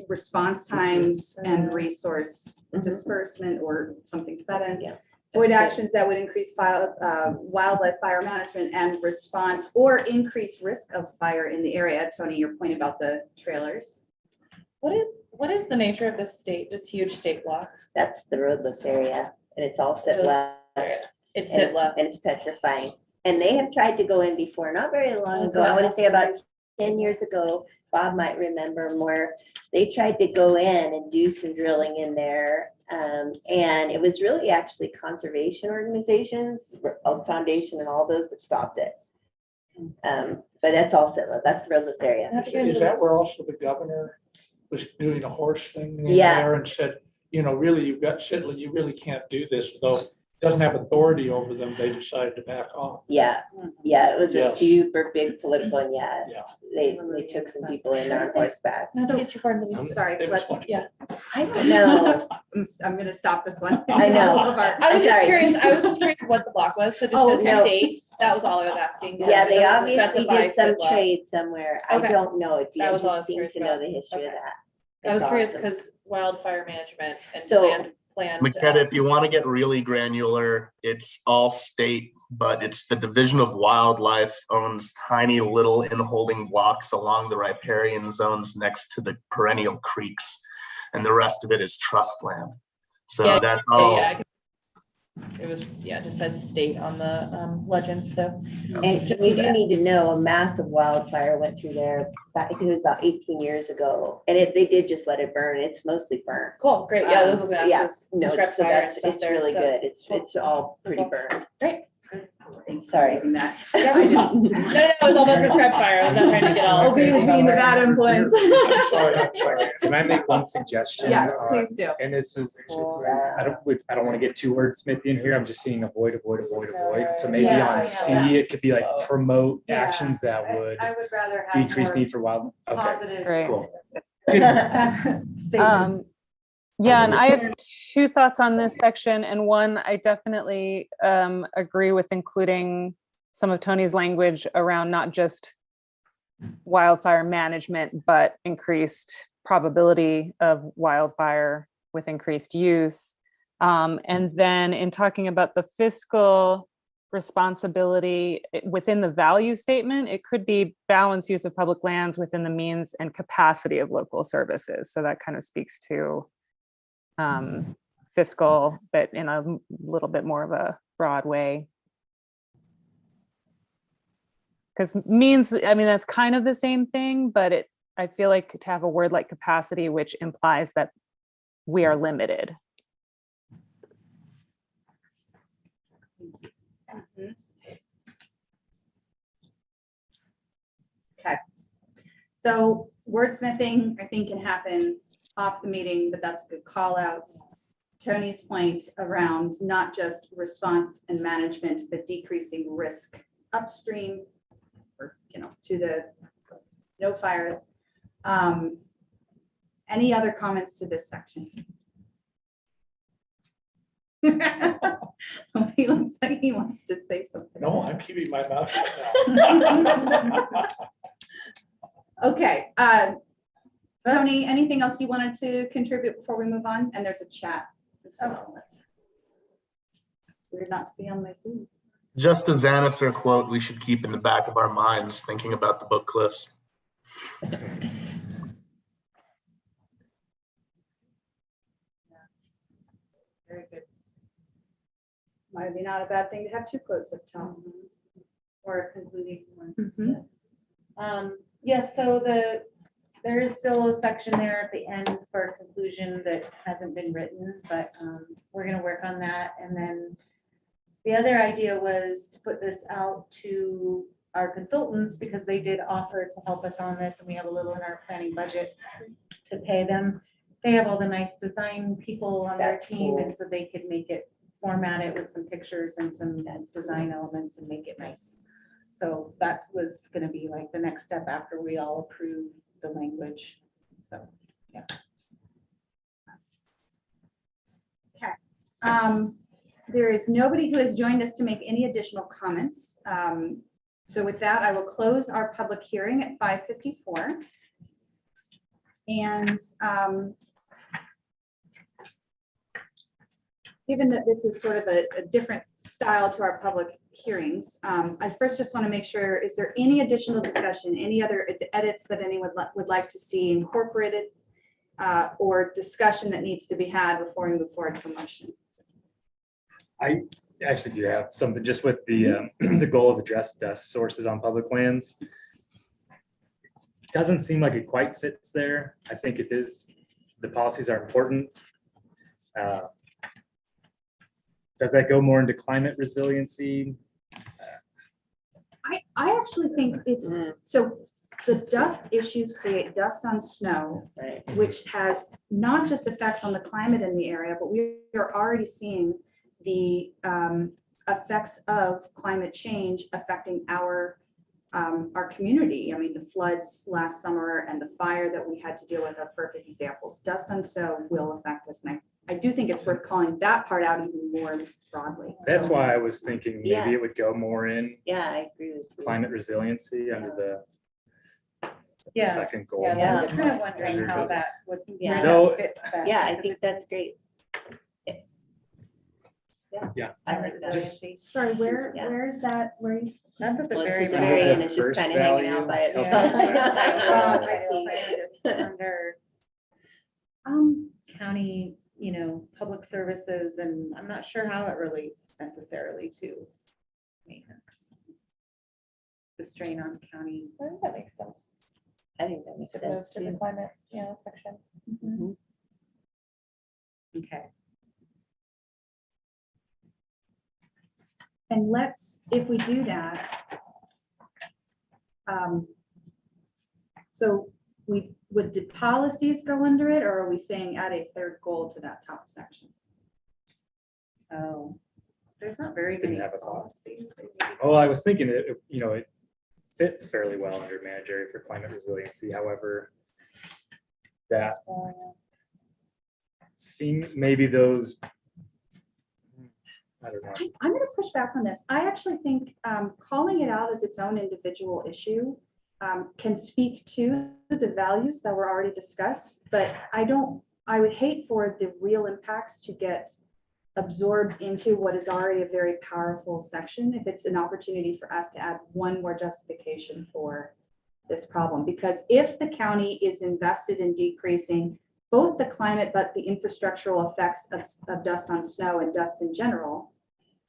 response times and resource disbursement or something to that end. Yeah. Avoid actions that would increase wildlife fire management and response or increase risk of fire in the area. Tony, your point about the trailers. What is the nature of this huge state block? That's the roadless area, and it's all sit So left. It's sit left. And it's petrifying. And they have tried to go in before, not very long ago. I want to say about 10 years ago. Bob might remember more. They tried to go in and do some drilling in there. And it was really actually conservation organizations, Foundation and all those that stopped it. But that's all Sitla. That's the roadless area. Is that where also the governor was doing a horse thing in Yeah. there and said, you know, really, you've got Sittler, you really can't do this, though it doesn't have authority over them, they decided to back off. Yeah, yeah, it was a Yes. super big political, and yeah, Yeah. they took some people in on horseback. Not to get too far into the I'm sorry, It was let's, funny. Yeah. I don't know. I'm gonna stop this one. I know. I was I'm just sorry. curious, I was just curious what the block was, so just Oh, says no. state, that was all I was asking. Yeah, they It doesn't obviously specify did some Sitla. trade somewhere. I Okay. don't know. It'd be That was all I was interesting to curious know the about. history of Okay. that. I was It's curious awesome. because wildfire management and So- planned. McKenna, if you want to get really granular, it's all state, but it's the Division of Wildlife owns tiny little inholding blocks along the riparian zones next to the perennial creeks. And the rest of it is trust land. So Yeah, that's all. It was, it just says state on the legend, so. And you do need to know, a massive wildfire went through there, I think it was about 18 years ago. And they did just let it burn. It's mostly burnt. Cool, great, yeah, this was. Yeah, no, so fire and that's, stuff it's there, really so- good. It's all pretty burned. Sorry. That. Yeah, I just, no, it was all about prescribed fire, I was not trying to get all. Obey between the bad influence. I'm sorry. Can I make one suggestion? Yes, please do. And this is, I don't want to get too wordsmithy in here. I'm just seeing avoid. So maybe Yeah, on I C, know. it could be like promote Yeah, actions that would I would rather have decrease more need for wild. Okay, positive. Great. cool. Statements. Yeah, and I have two thoughts on this section, and one, I definitely agree with including some of Tony's language around not just wildfire management, but increased probability of wildfire with increased use. And then in talking about the fiscal responsibility within the value statement, it could be balanced use of public lands within the means and capacity of local services. So that kind of speaks to fiscal, but in a little bit more of a broad way. Because means, I mean, that's kind of the same thing, but I feel like to have a word like capacity, which implies that we are limited. Okay. So wordsmithing, I think, can happen off the meeting, but that's a good call out. Tony's point around not just response and management, but decreasing risk upstream or, to the no fires. Any other comments to this section? He looks like he wants to say something. No, I'm keeping my mouth shut. Okay, Tony, anything else you wanted to contribute before we move on? And there's a chat as well. That's weird not to be on my Zoom. Just a Xanaster quote we should keep in the back of our minds thinking about the Bookcliffs. Very good. Might be not a bad thing to have two quotes up top. Or a concluding one. Mhm. Yes, so there is still a section there at the end for a conclusion that hasn't been written, but we're gonna work on that. And then the other idea was to put this out to our consultants because they did offer to help us on this and we have a little in our planning budget to pay them. They have all the nice design people on their That's team and cool. so they could make it, format it with some pictures and some design elements and make it nice. So that was gonna be like the next step after we all approve the language. So, yeah. There is nobody who has joined us to make any additional comments. So with that, I will close our public hearing at 5:54. And given that this is sort of a different style to our public hearings, I first just want to make sure, is there any additional discussion, any other edits that anyone would like to see incorporated or discussion that needs to be had before we move forward to a motion? actually do have something just with the, the goal of address dust sources on public lands. Doesn't seem like it quite fits there. I think it is, the policies are important. Does that go more into climate resiliency? I actually think it's, so the dust issues create dust on snow, Right. which has not just effects on the climate in the area, but we are already seeing the effects of climate change affecting our community. I mean, the floods last summer and the fire that we had to deal with are perfect examples. Dust on snow will affect us. And I do think it's worth calling that part out even more broadly. That's So- why I was thinking maybe Yeah. it would go more in Yeah, I agree with you. climate resiliency under the Yeah. second goal. Yeah, I was that's- kind of wondering how that would, Yeah. where Though- that fits best. Yeah, I think that's great. Yeah. I like that. Just- Sorry, Yeah. where is that? Where you? That's at the Well, it's very at the bottom. very Under end, the it's just first kind of hanging value out by of itself. Yeah. I see. Just under county, public services, and I'm not sure how it relates necessarily to maintenance. The strain on county. I think that makes sense. I think that makes To move sense to the too. climate, section. Okay. And let's, if we do that, so would the policies go under it, or are we saying add a third goal to that top section? Oh, there's not very Didn't many have a thought. policies. Oh, I was thinking it fits fairly well under managed area for climate resiliency. However, that seem, maybe those, I don't know. I'm going to push back on this. I actually think calling it out as its own individual issue can speak to the values that were already discussed, but I would hate for the real impacts to get absorbed into what is already a very powerful section if it's an opportunity for us to add one more justification for this problem. Because if the county is invested in decreasing both the climate but the infrastructural effects of dust on snow and dust in general,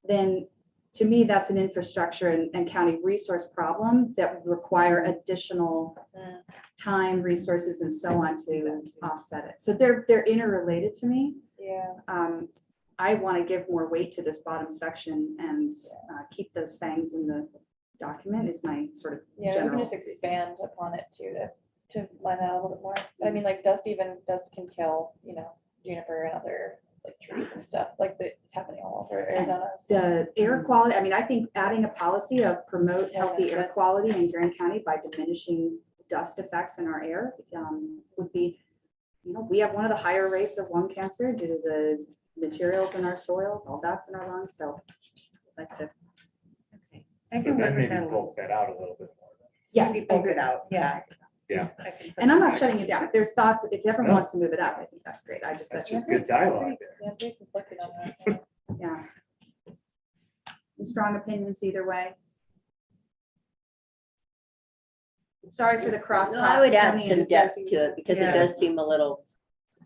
then to me, that's an infrastructure and county resource problem that would require additional time, resources, and so on to offset it. So they're interrelated to me. Yeah. I want to give more weight to this bottom section and keep those fangs in the document is my sort of Yeah, we can general. just expand upon it too, to line that out a little bit more. But I mean, like dust can kill, juniper and other like trees and stuff, like it's happening all over Arizona. so- The air quality, I mean, I think adding a policy of promote Yeah, healthy that's air good. quality in Grand County by diminishing dust effects in our air would be, we have one of the higher rates of lung cancer due to the materials in our soils, all that's in our lungs, so I'd like to. Okay. I So can work then with maybe that. bulk that out a little bit more. Yes, Maybe bulk it out, yeah. Yeah. I can put and I'm some not shutting it down. If there's thoughts, if everyone No. wants to move it up, I think that's great. That's that's just good dialogue there. Yeah, very conflicted on that. Yeah. Strong opinions either way. Sorry for the crosstalk. No, I would add Tony some and depth Josie. to it because it Yeah. does seem a little,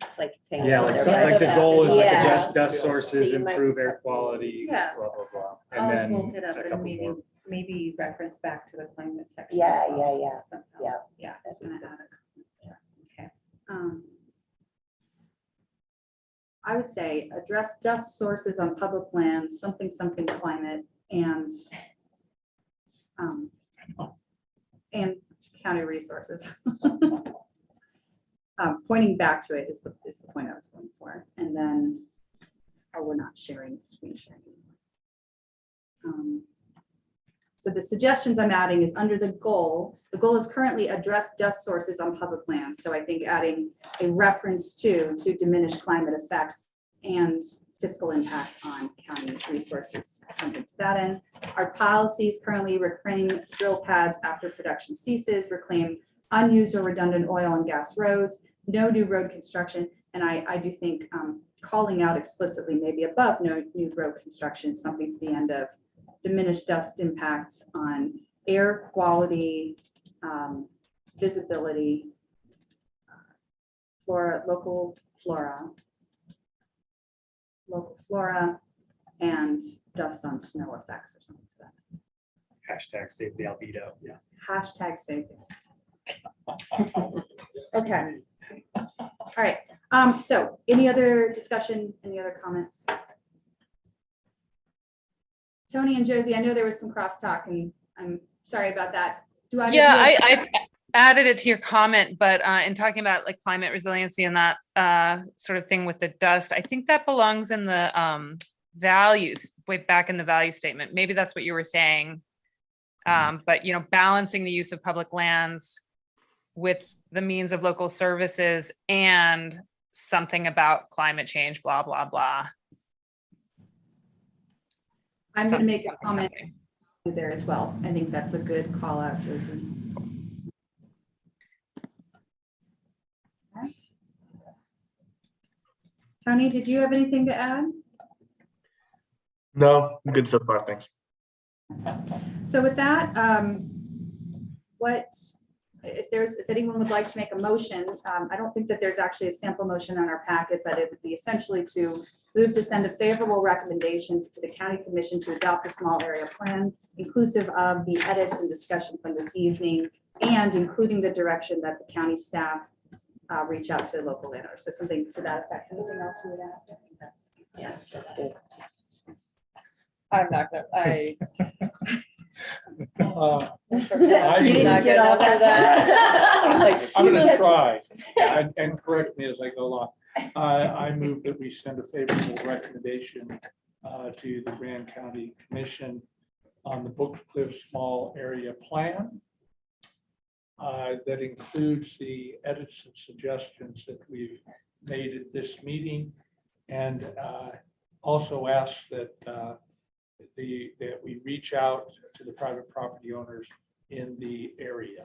it's like. it's hanging Yeah, out like there, something but- like the goal is like Yeah. adjust dust sources, So you might improve just air have to- quality, Yeah. blah, blah, blah. I'll And then bulk it up a and couple maybe, more. maybe reference back to the climate section. Yeah, as well, yeah. somehow. Yeah. Yeah. Just gonna add a comment there. Okay. I would say address dust sources on public lands, something climate and county resources. Pointing back to it is the point I was going for. And then, we're not sharing, screen sharing. So the suggestions I'm adding is under the goal. The goal is currently address dust sources on public lands. So I think adding a reference to diminish climate effects and fiscal impact on county resources, something to that end. Our policies currently reclaim drill pads after production ceases, reclaim unused or redundant oil and gas roads, no new road construction. And I do think calling out explicitly, maybe above no new road construction, something to the end of diminished dust impact on air quality, visibility, local flora, and dust on snow effects or something like that. Hashtag save the albedo, yeah. Hashtag save it. Okay. All right. So any other discussion, any other comments? Tony and Josie, I know there was some crosstalk and I'm sorry about that. Do I? Yeah, I added it to your comment, but in talking about like climate resiliency and that sort of thing with the dust, I think that belongs in the values, way back in the value statement. Maybe that's what you were saying. But you know, balancing the use of public lands with the means of local services and something about climate change, blah, blah, blah. I'm going to make a comment there as well. I think that's a good call out, Josie. Okay. Tony, did you have anything to add? No, I'm good so far, thanks. So with that, if anyone would like to make a motion, I don't think that there's actually a sample motion on our packet, but it would be essentially to move to send a favorable recommendation to the county commission to adopt a small area plan, inclusive of the edits and discussion from this evening, and including the direction that the county staff reach out to the local landowners. So something to that effect. Anything else we would add? I think that's good. I'm not gonna, I You didn't get all that. I'm gonna try and correct me as I go along. I move that we send a favorable recommendation to the Grand County Commission on the Bookcliff Small Area Plan that includes the edits and suggestions that we've made at this meeting, and also ask that that we reach out to the private property owners in the area.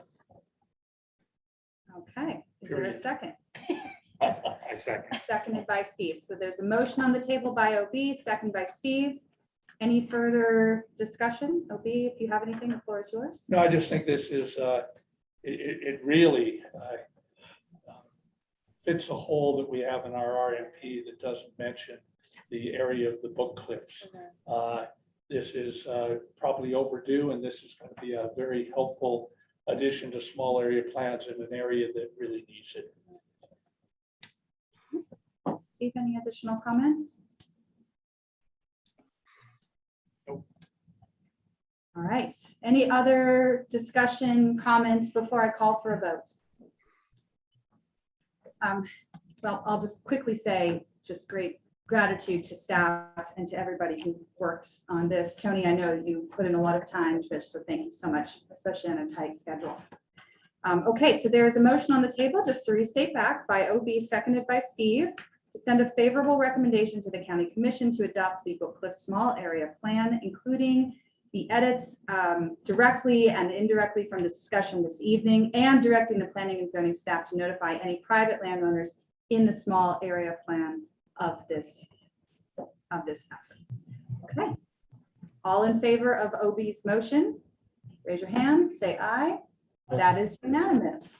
Okay, is there a second? I second. Seconded by Steve. So there's a motion on the table by OB, second by Steve. Any further discussion? OB, if you have anything, the floor is yours. No, I just think this is, it really fits a hole that we have in our RMP that doesn't mention the area of the Bookcliffs. This is probably overdue, and this is going to be a very helpful addition to small area plans in an area that really needs it. Steve, any additional comments? Nope. All right. Any other discussion, comments before I call for a vote? Well, I'll just quickly say just great gratitude to staff and to everybody who worked on this. Tony, I know you put in a lot of time, so thank you so much, especially on a tight schedule. Okay, so there is a motion on the table, just to restate back, by OB, seconded by Steve, to send a favorable recommendation to the county commission to adopt the Bookcliff small area plan, including the edits directly and indirectly from the discussion this evening, and directing the planning and zoning staff to notify any private landowners in the small area plan of this effort. Okay. All in favor of OB's motion, raise your hand, say aye. That is unanimous.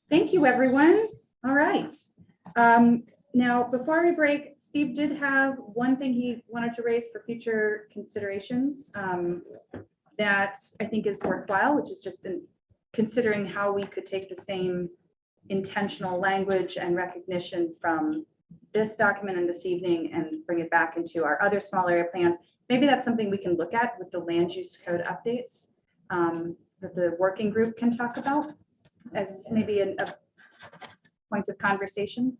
Thank you, everyone. All right. Now, before we break, Steve did have one thing he wanted to raise for future considerations that I think is worthwhile, which is just in considering how we could take the same intentional language and recognition from this document and this evening and bring it back into our other small area plans. Maybe that's something we can look at with the land use code updates that the working group can talk about as maybe a point of conversation,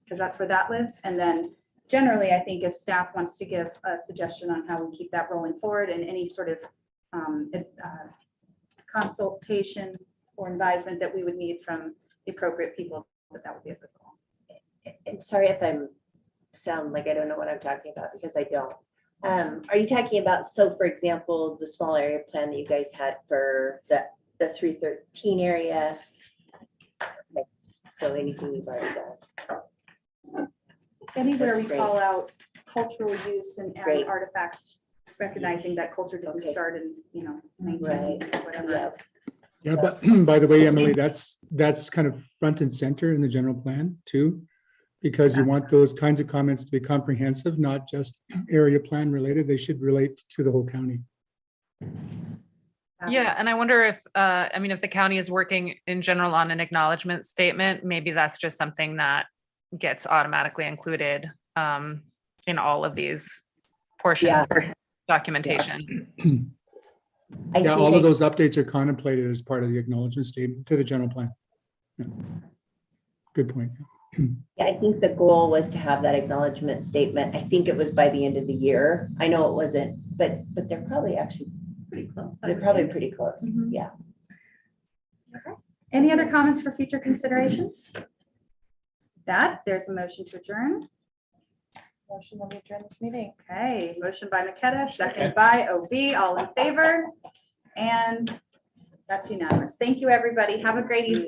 because that's where that lives. And then generally, I think if staff wants to give a suggestion on how we keep that rolling forward and any sort of consultation or advisement that we would need from the appropriate people, that would be a good call. And sorry if I sound like I don't know what I'm talking about, because I don't. Are you talking about, so for example, the small area plan that you guys had for the 313 area? Okay. So anything you've already done? Anywhere we That's great. call out cultural use and Great. artifacts, recognizing that culture didn't Okay. start in, 19 Right. whatever. Yeah. Yeah, but by the way, Emily, that's kind of front and center in the general plan too, because you want those kinds of comments to be comprehensive, not just area plan related. They should relate to the whole county. Yeah, and I wonder if, I mean, if the county is working in general on an acknowledgement statement, maybe that's just something that gets automatically included in all of these portions Yeah. of documentation. I Yeah, think all I- of those updates are contemplated as part of the acknowledgement statement to the general plan. Yeah. Good point. Yeah, I think the goal was to have that acknowledgement statement. I think it was by the end of the year. I know it wasn't, but they're probably actually, Pretty close. I they're would probably think. pretty close. Mhm. Yeah. Any other comments for future considerations? That, there's a motion to adjourn. Motion that we adjourn this meeting. Okay, motion by McKetta, second by OB, all in favor. And that's unanimous. Thank you, everybody. Have a great evening.